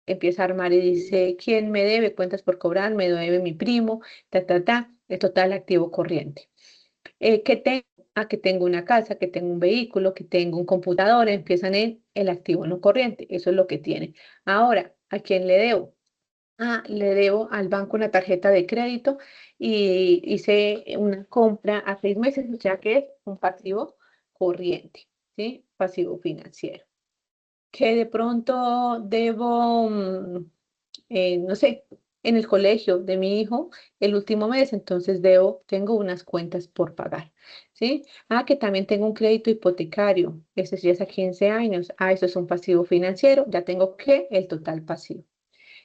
empieza a armar y dice, ¿quién me debe cuentas por cobrar? Me debe mi primo, el total activo corriente. ¿Qué tengo? Que tengo una casa, que tengo un vehículo, que tengo un computador, empiezan en el activo no corriente, eso es lo que tiene. Ahora, ¿a quién le debo? Le debo al banco una tarjeta de crédito y hice una compra a 6 meses, o sea que es un pasivo corriente, ¿sí? Pasivo financiero. Que de pronto debo, no sé, en el colegio de mi hijo el último mes, entonces tengo unas cuentas por pagar, ¿sí? Que también tengo un crédito hipotecario, ese ya es a 15 años. Eso es un pasivo financiero, ya tengo el total pasivo.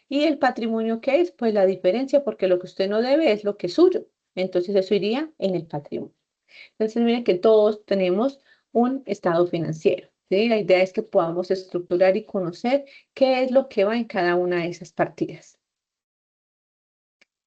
¿Y el patrimonio qué es? Pues la diferencia, porque lo que usted no debe es lo que es suyo, entonces eso iría en el patrimonio. Entonces miren que todos tenemos un estado financiero, ¿sí? La idea es que podamos estructurar y conocer qué es lo que va en cada una de esas partidas.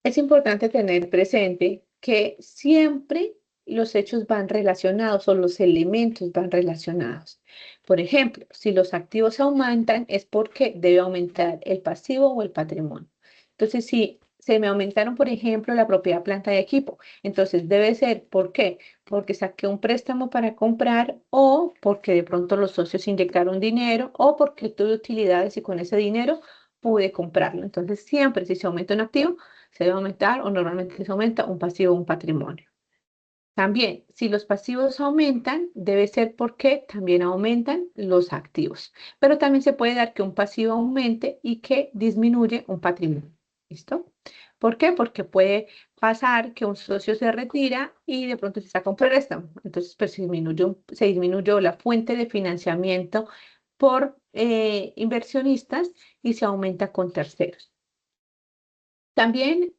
Es importante tener presente que siempre los hechos van relacionados o los elementos van relacionados. Por ejemplo, si los activos aumentan es porque debe aumentar el pasivo o el patrimonio. Entonces, si se me aumentaron, por ejemplo, la propiedad, planta y equipo. Entonces debe ser, ¿por qué? Porque saqué un préstamo para comprar o porque de pronto los socios inyectaron dinero o porque tuve utilidades y con ese dinero pude comprarlo. Entonces siempre si se aumenta un activo, se debe aumentar o normalmente se aumenta un pasivo o un patrimonio. También, si los pasivos aumentan, debe ser porque también aumentan los activos. Pero también se puede dar que un pasivo aumente y que disminuye un patrimonio. ¿Listo? ¿Por qué? Porque puede pasar que un socio se retira y de pronto se saca un préstamo. Entonces, pues se disminuyó la fuente de financiamiento por inversionistas y se aumenta con terceros. También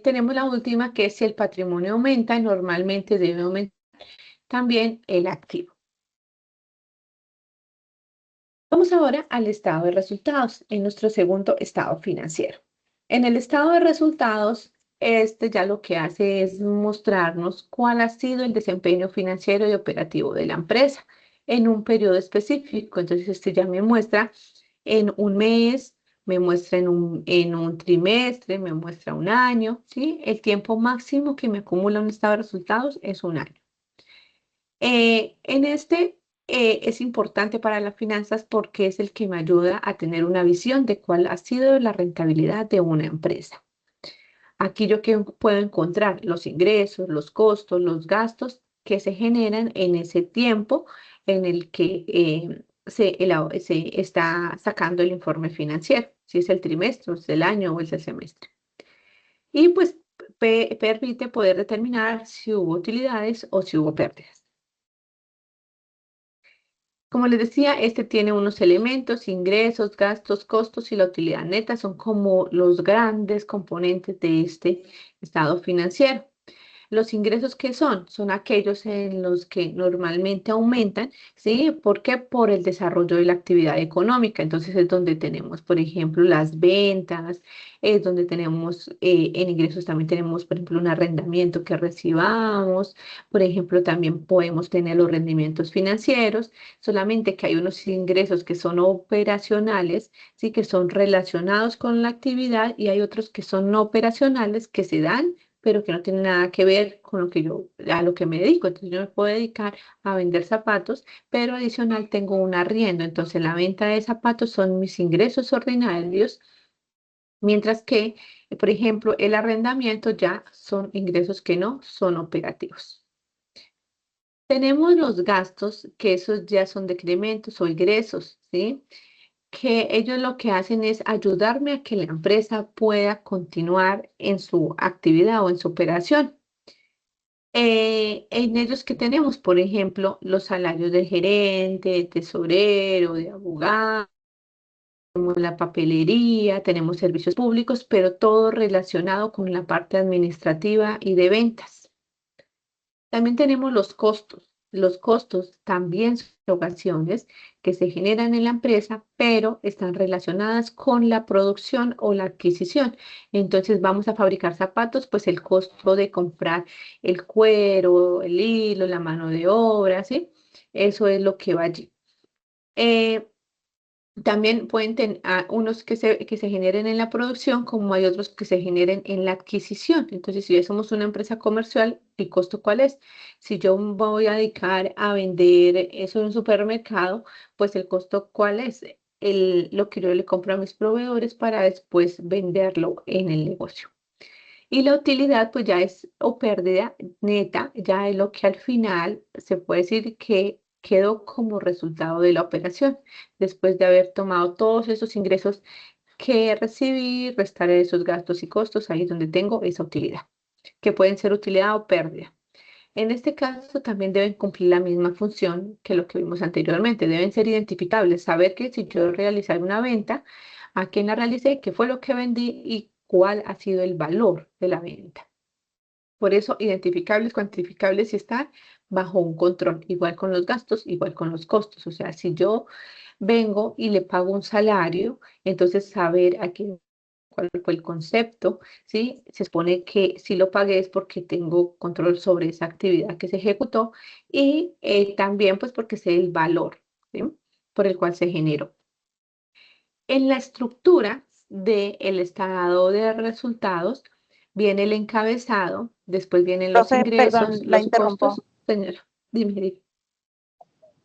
tenemos la última, que es si el patrimonio aumenta, normalmente debe aumentar también el activo. Vamos ahora al estado de resultados, en nuestro segundo estado financiero. En el estado de resultados, este ya lo que hace es mostrarnos cuál ha sido el desempeño financiero y operativo de la empresa en un periodo específico. Entonces, este ya me muestra en un mes, me muestra en un trimestre, me muestra un año, ¿sí? El tiempo máximo que me acumula un estado de resultados es un año. En este es importante para las finanzas porque es el que me ayuda a tener una visión de cuál ha sido la rentabilidad de una empresa. Aquí yo que puedo encontrar los ingresos, los costos, los gastos que se generan en ese tiempo en el que se está sacando el informe financiero, si es el trimestre, si es el año o es el semestre. Y pues permite poder determinar si hubo utilidades o si hubo pérdidas. Como les decía, este tiene unos elementos: ingresos, gastos, costos y la utilidad neta son como los grandes componentes de este estado financiero. Los ingresos, ¿qué son? Son aquellos en los que normalmente aumentan, ¿sí? ¿Por qué? Por el desarrollo de la actividad económica. Entonces es donde tenemos, por ejemplo, las ventas, es donde tenemos, en ingresos también tenemos, por ejemplo, un arrendamiento que recibamos, por ejemplo, también podemos tener los rendimientos financieros, solamente que hay unos ingresos que son operacionales, ¿sí? Que son relacionados con la actividad y hay otros que son no operacionales que se dan pero que no tiene nada que ver con a lo que me dedico. Entonces yo me puedo dedicar a vender zapatos, pero adicional tengo un arriendo. Entonces la venta de zapatos son mis ingresos ordinarios, mientras que, por ejemplo, el arrendamiento ya son ingresos que no son operativos. Tenemos los gastos, que esos ya son decrementos o ingresos, ¿sí? Que ellos lo que hacen es ayudarme a que la empresa pueda continuar en su actividad o en su operación. En ellos que tenemos, por ejemplo, los salarios del gerente, de tesorero, de abogado, tenemos la papelería, tenemos servicios públicos, pero todo relacionado con la parte administrativa y de ventas. También tenemos los costos. Los costos también son ocasiones que se generan en la empresa, pero están relacionadas con la producción o la adquisición. Entonces vamos a fabricar zapatos, pues el costo de comprar el cuero, el hilo, la mano de obra, ¿sí? Eso es lo que va allí. También pueden tener unos que se generen en la producción, como hay otros que se generen en la adquisición. Entonces, si ya somos una empresa comercial, ¿el costo cuál es? Si yo me voy a dedicar a vender eso en un supermercado, pues el costo cuál es? Lo que yo le compro a mis proveedores para después venderlo en el negocio. Y la utilidad, pues ya es o pérdida neta, ya es lo que al final se puede decir que quedó como resultado de la operación, después de haber tomado todos esos ingresos que recibí, restar esos gastos y costos, ahí es donde tengo esa utilidad, que pueden ser utilidad o pérdida. En este caso también deben cumplir la misma función que lo que vimos anteriormente, deben ser identificables, saber que si yo realizar una venta, a quién la realicé, qué fue lo que vendí y cuál ha sido el valor de la venta. Por eso, identificables, cuantificables y estar bajo un control, igual con los gastos, igual con los costos. O sea, si yo vengo y le pago un salario, entonces saber cuál fue el concepto, ¿sí? Se supone que si lo pagué es porque tengo control sobre esa actividad que se ejecutó y también pues porque sé el valor, ¿sí? Por el cual se generó. En la estructura del estado de resultados viene el encabezado, después vienen los Profe, perdón, ingresos, la los interrumpo. costos. Señora, dime.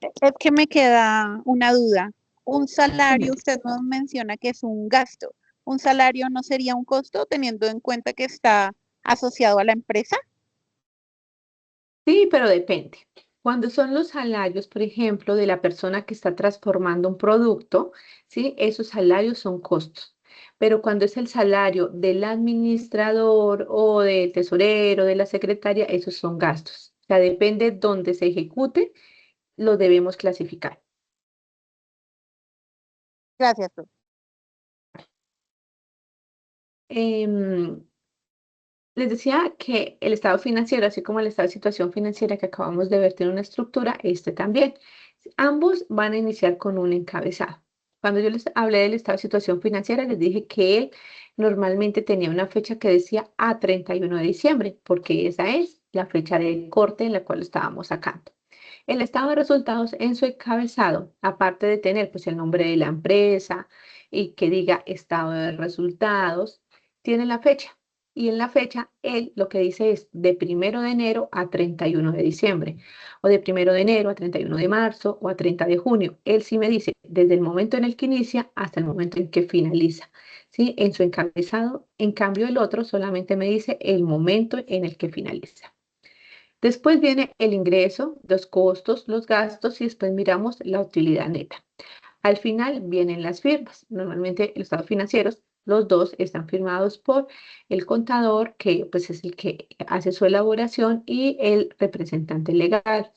Es que me queda una duda. Un salario, Dime. usted nos menciona que es un gasto. ¿Un salario no sería un costo teniendo en cuenta que está asociado a la empresa? Sí, pero depende. Cuando son los salarios, por ejemplo, de la persona que está transformando un producto, ¿sí? Esos salarios son costos. Pero cuando es el salario del administrador o del tesorero, de la secretaria, esos son gastos. O sea, depende dónde se ejecute, lo debemos clasificar. Gracias, profe. Em, Les decía que el estado financiero, así como el estado de situación financiera que acabamos de ver, tiene una estructura, este también. Ambos van a iniciar con un encabezado. Cuando yo les hablé del estado de situación financiera, les dije que él normalmente tenía una fecha que decía a 31 de diciembre, porque esa es la fecha del corte en la cual lo estábamos sacando. El estado de resultados en su encabezado, aparte de tener pues el nombre de la empresa y que diga estado de resultados, tiene la fecha. Y en la fecha, él lo que dice es de 1 de enero a 31 de diciembre, o de 1 de enero a 31 de marzo, o a 30 de junio. Él sí me dice desde el momento en el que inicia hasta el momento en que finaliza, ¿sí? En su encabezado. En cambio, el otro solamente me dice el momento en el que finaliza. Después viene el ingreso, los costos, los gastos y después miramos la utilidad neta. Al final vienen las firmas. Normalmente los estados financieros, los dos están firmados por el contador, que pues es el que hace su elaboración, y el representante legal,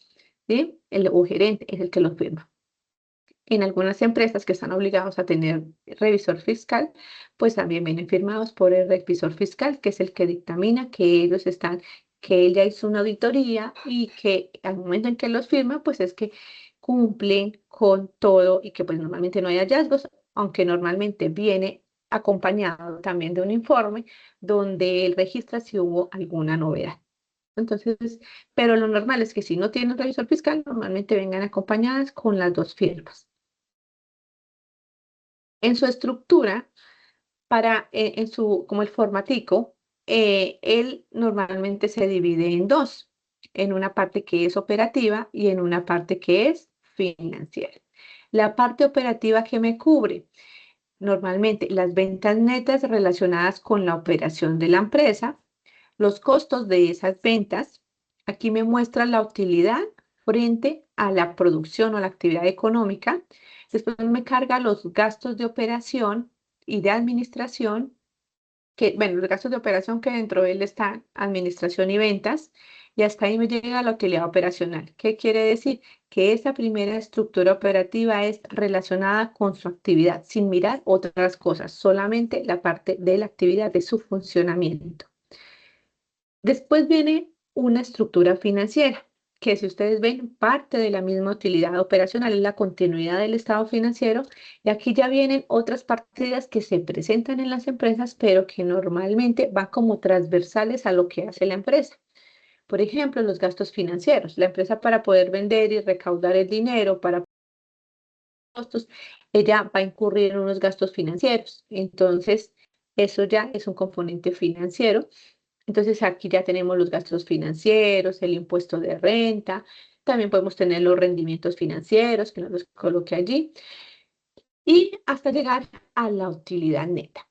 ¿sí? O gerente es el que lo firma. En algunas empresas que están obligados a tener revisor fiscal, pues también vienen firmados por el revisor fiscal, que es el que dictamina que él ya hizo una auditoría y que al momento en que los firma, pues es que cumplen con todo y que pues normalmente no hay hallazgos, aunque normalmente viene acompañado también de un informe donde él registra si hubo alguna novedad. Entonces, pero lo normal es que si no tienen revisor fiscal, normalmente vengan acompañadas con las dos firmas. En su estructura, como el formatico, él normalmente se divide en dos, en una parte que es operativa y en una parte que es financiera. La parte operativa que me cubre normalmente las ventas netas relacionadas con la operación de la empresa, los costos de esas ventas. Aquí me muestra la utilidad frente a la producción o la actividad económica. Después me carga los gastos de operación y de administración, bueno, los gastos de operación que dentro de él están administración y ventas, y hasta ahí me llega la utilidad operacional. ¿Qué quiere decir? Que esa primera estructura operativa es relacionada con su actividad, sin mirar otras cosas, solamente la parte de la actividad, de su funcionamiento. Después viene una estructura financiera, que si ustedes ven, parte de la misma utilidad operacional es la continuidad del estado financiero, y aquí ya vienen otras partidas que se presentan en las empresas, pero que normalmente van como transversales a lo que hace la empresa. Por ejemplo, los gastos financieros. La empresa, para poder vender y recaudar el dinero para costos, ella va a incurrir en unos gastos financieros. Entonces, eso ya es un componente financiero. Entonces aquí ya tenemos los gastos financieros, el impuesto de renta, también podemos tener los rendimientos financieros, que nos los coloque allí, y hasta llegar a la utilidad neta.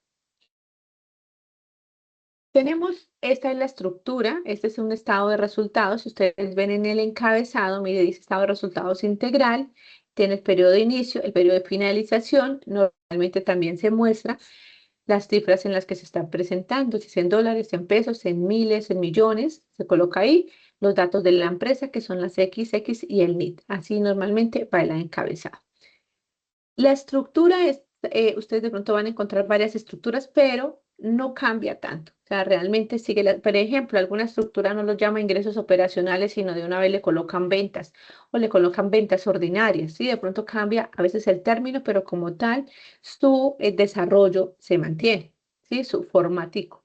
Esta es la estructura, este es un estado de resultados. Si ustedes ven en el encabezado, mire, dice estado de resultados integral, tiene el periodo de inicio, el periodo de finalización, normalmente también se muestra las cifras en las que se están presentando, si es en dólares, en pesos, en miles, en millones, se coloca ahí los datos de la empresa, que son las XX y el NIT. Así normalmente va el encabezado. La estructura es, ustedes de pronto van a encontrar varias estructuras, pero no cambia tanto. O sea, realmente sigue, por ejemplo, alguna estructura no lo llama ingresos operacionales, sino de una vez le colocan ventas o le colocan ventas ordinarias. ¿Sí? De pronto cambia a veces el término, pero como tal, su desarrollo se mantiene, ¿sí? Su formatico.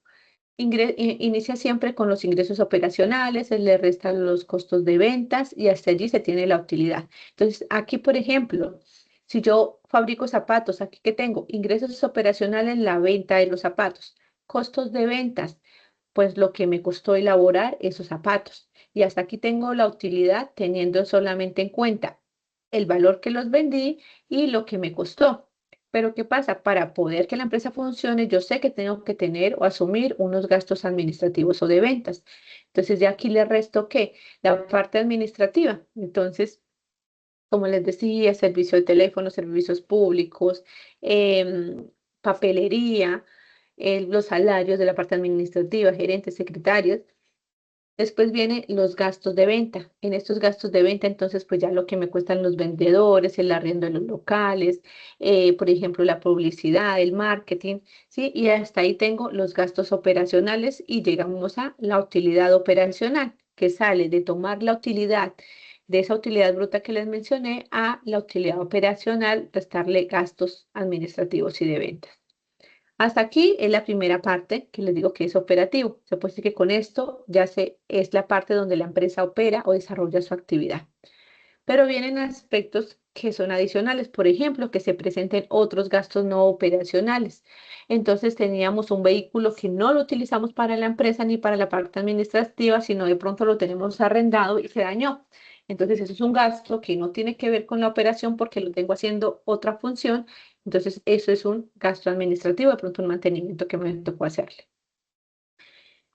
Inicia siempre con los ingresos operacionales, se le restan los costos de ventas y hasta allí se tiene la utilidad. Entonces, aquí, por ejemplo, Si yo fabrico zapatos, aquí que tengo ingresos operacionales en la venta de los zapatos, costos de ventas, pues lo que me costó elaborar esos zapatos. Y hasta aquí tengo la utilidad teniendo solamente en cuenta el valor que los vendí y lo que me costó. Pero ¿qué pasa? Para poder que la empresa funcione, yo sé que tengo que tener o asumir unos gastos administrativos o de ventas. Entonces ya aquí le resto ¿qué? La parte administrativa. Entonces, como les decía, servicio de teléfono, servicios públicos, em, papelería, los salarios de la parte administrativa, gerentes, secretarios. Después vienen los gastos de venta. En estos gastos de venta, entonces, pues ya lo que me cuestan los vendedores, el arriendo de los locales, por ejemplo, la publicidad, el marketing, ¿sí? Y hasta ahí tengo los gastos operacionales y llegamos a la utilidad operacional, que sale de tomar la utilidad de esa utilidad bruta que les mencioné a la utilidad operacional, restarle gastos administrativos y de ventas. Hasta aquí es la primera parte que les digo que es operativo. Se puede decir que con esto es la parte donde la empresa opera o desarrolla su actividad. Pero vienen aspectos que son adicionales, por ejemplo, que se presenten otros gastos no operacionales. Entonces teníamos un vehículo que no lo utilizamos para la empresa ni para la parte administrativa, sino de pronto lo tenemos arrendado y se dañó. Entonces eso es un gasto que no tiene que ver con la operación porque lo tengo haciendo otra función. Entonces eso es un gasto administrativo, de pronto un mantenimiento que me tocó hacerle.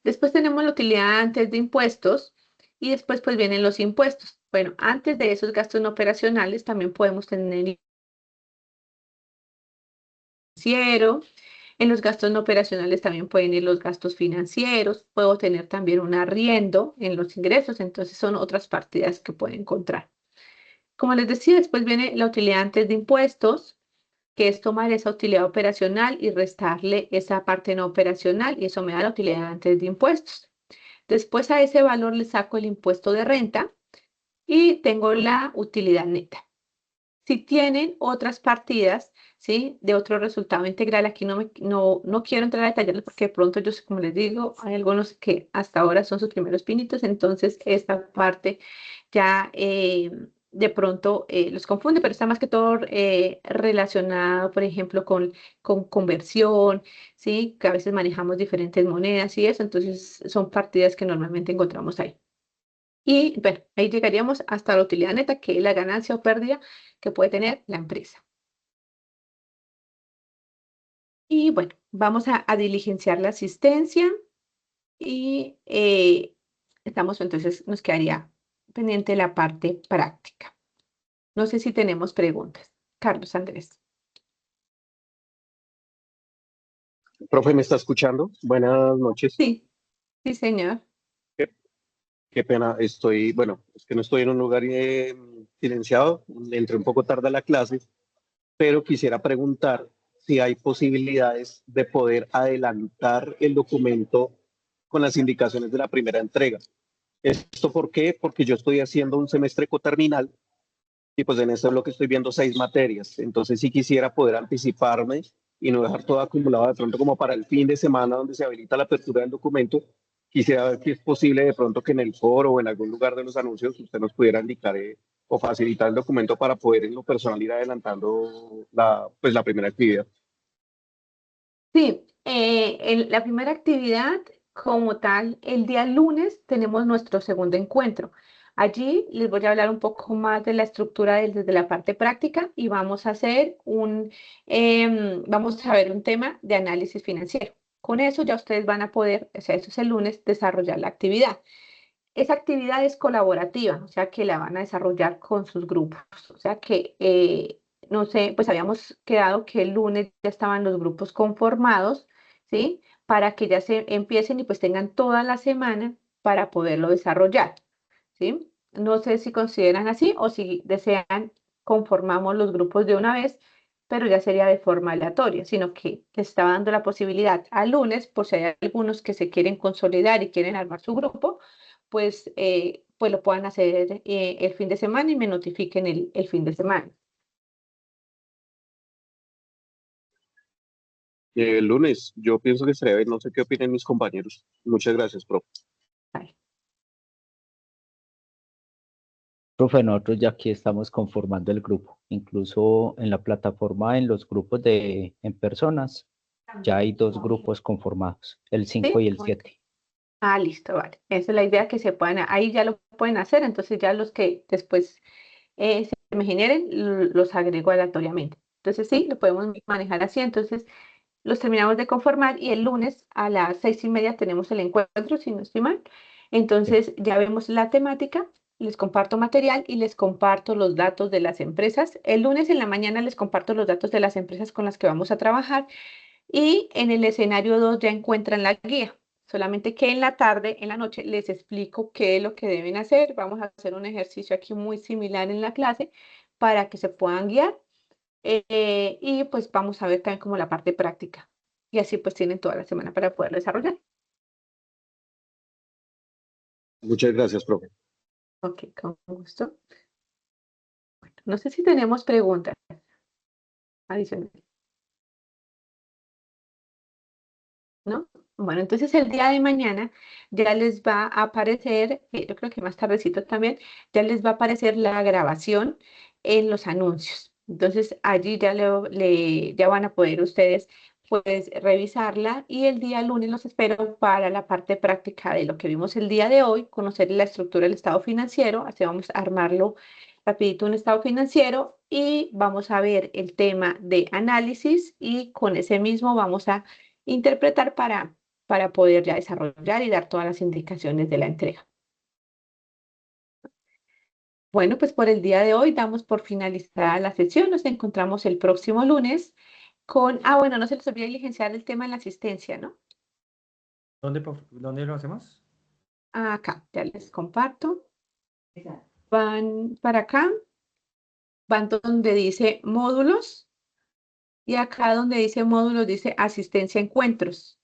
Después tenemos la utilidad antes de impuestos y después pues vienen los impuestos. Bueno, antes de esos gastos no operacionales también podemos tener financiero. En los gastos no operacionales también pueden ir los gastos financieros. Puedo tener también un arriendo en los ingresos, entonces son otras partidas que puedo encontrar. Como les decía, después viene la utilidad antes de impuestos, que es tomar esa utilidad operacional y restarle esa parte no operacional, y eso me da la utilidad antes de impuestos. Después a ese valor le saco el impuesto de renta y tengo la utilidad neta. Si tienen otras partidas, ¿sí? De otro resultado integral, aquí no quiero entrar a detallarles porque de pronto yo, como les digo, hay algunos que hasta ahora son sus primeros pinitos, entonces esta parte ya de pronto los confunde, pero está más que todo relacionado, por ejemplo, con conversión, ¿sí? Que a veces manejamos diferentes monedas y eso, entonces son partidas que normalmente encontramos ahí. Y bueno, ahí llegaríamos hasta la utilidad neta, que es la ganancia o pérdida que puede tener la empresa. Y bueno, vamos a diligenciar la asistencia y entonces nos quedaría pendiente la parte práctica. No sé si tenemos preguntas. Carlos Andrés. Profe, ¿me está escuchando? Buenas noches. Sí, sí, señor. Qué pena, bueno, es que no estoy en un lugar silenciado, entré un poco tarde a la clase, pero quisiera preguntar si hay posibilidades de poder adelantar el documento con las indicaciones de la primera entrega. ¿Esto por qué? Porque yo estoy haciendo un semestre coterminal y pues en este bloque estoy viendo 6 materias. Entonces sí quisiera poder anticiparme y no dejar todo acumulado de pronto como para el fin de semana donde se habilita la apertura del documento. Quisiera ver si es posible de pronto que en el foro o en algún lugar de los anuncios usted nos pudiera indicar o facilitar el documento para poder en lo personal ir adelantando la primera actividad. Sí, la primera actividad como tal, el día lunes tenemos nuestro segundo encuentro. Allí les voy a hablar un poco más de la estructura desde la parte práctica y vamos a hacer vamos a ver un tema de análisis financiero. Con eso ya ustedes van a poder, o sea, eso es el lunes, desarrollar la actividad. Esa actividad es colaborativa, o sea que la van a desarrollar con sus grupos. O sea que, no sé, pues habíamos quedado que el lunes ya estaban los grupos conformados, ¿sí? Para que ya se empiecen y pues tengan toda la semana para poderlo desarrollar, ¿sí? No sé si consideran así o si desean conformamos los grupos de una vez, pero ya sería de forma aleatoria, sino que les estaba dando la posibilidad al lunes, por si hay algunos que se quieren consolidar y quieren armar su grupo, pues lo puedan hacer el fin de semana y me notifiquen el fin de semana. El lunes, yo pienso que sería bien, no sé qué opinen mis compañeros. Muchas gracias, profe. Vale. Profe, nosotros ya aquí estamos conformando el grupo. Incluso en la plataforma, en los grupos en personas, ya hay 2 grupos conformados, el 5 ¿Sí? y el 7. Ah, listo, vale. Esa es la idea que se puedan, ahí ya lo pueden hacer, entonces ya los que después se me generen, los agrego aleatoriamente. Entonces sí, lo podemos manejar así, entonces los terminamos de conformar y el lunes a las 6:30 tenemos el encuentro, si no estoy mal. Entonces ya vemos la temática, les comparto material y les comparto los datos de las empresas. El lunes en la mañana les comparto los datos de las empresas con las que vamos a trabajar y en el escenario 2 ya encuentran la guía. Solamente que en la tarde, en la noche, les explico qué es lo que deben hacer. Vamos a hacer un ejercicio aquí muy similar en la clase para que se puedan guiar. Y pues vamos a ver también como la parte práctica. Y así pues tienen toda la semana para poder desarrollar. Muchas gracias, profe. Ok, con gusto. Bueno, no sé si tenemos preguntas adicionales. ¿No? Bueno, entonces el día de mañana ya les va a aparecer, yo creo que más tardecito también, ya les va a aparecer la grabación en los anuncios. Entonces allí ya van a poder ustedes pues revisarla y el día lunes los espero para la parte práctica de lo que vimos el día de hoy, conocer la estructura del estado financiero, así vamos a armarlo rapidito un estado financiero y vamos a ver el tema de análisis y con ese mismo vamos a interpretar para poder ya desarrollar y dar todas las indicaciones de la entrega. Bueno, pues por el día de hoy damos por finalizada la sesión. Nos encontramos el próximo lunes con, bueno, no se les olvide diligenciar el tema de la asistencia, ¿no? ¿Dónde lo hacemos? Acá, ya les comparto. Van para acá, van donde dice módulos y acá donde dice módulos dice asistencia a encuentros.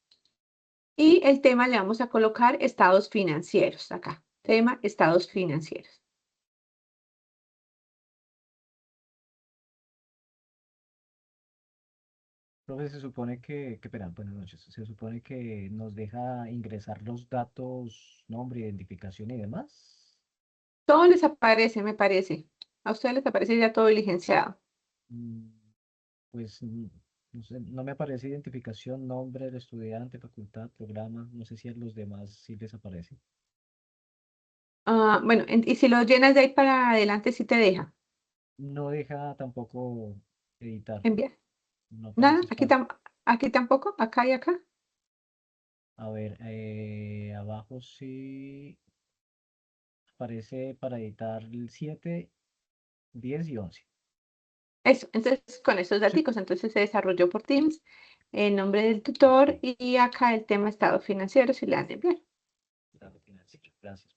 Y el tema le vamos a colocar estados financieros acá. Tema estados financieros. Profe, se supone perdón, buenas noches. Se supone que nos deja ingresar los datos, nombre, identificación y demás. Todo les aparece, me parece. A ustedes les aparece ya todo diligenciado. Mm, Pues no sé, no me aparece identificación, nombre del estudiante, facultad, programa. No sé si a los demás sí les aparece. Bueno, y si lo llenas de ahí para adelante, sí te deja No deja tampoco editar. enviar. No Nada, aparece espacio. aquí tampoco, acá y acá. A ver, abajo sí aparece para editar el 7, 10 y 11. Eso, entonces con esos Sí. datos, entonces se desarrolló por Teams el nombre del tutor y acá el tema estado financiero, si le dan enviar. Gracias.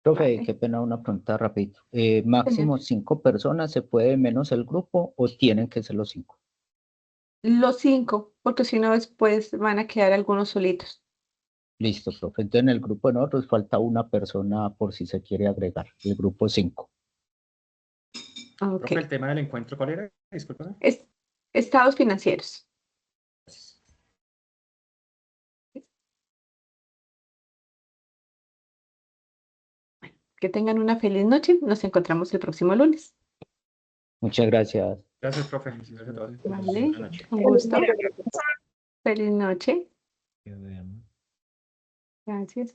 Profe, Vale. qué pena una pregunta rapidito. ¿Máximo 5 personas se puede menos el grupo o tienen que ser los 5? Los 5, porque si no después van a quedar algunos solitos. Listo, profe. Entonces en el grupo de nosotros falta una persona por si se quiere agregar, el grupo 5. Ok. Profe, el tema del encuentro, ¿cuál era? Discúlpame. Estados financieros. Que tengan una feliz noche. Nos encontramos el próximo lunes. Muchas gracias. Gracias, profe. Gracias a todos. Vale, Buenas noches. con gusto. Feliz noche. Que vean. Gracias.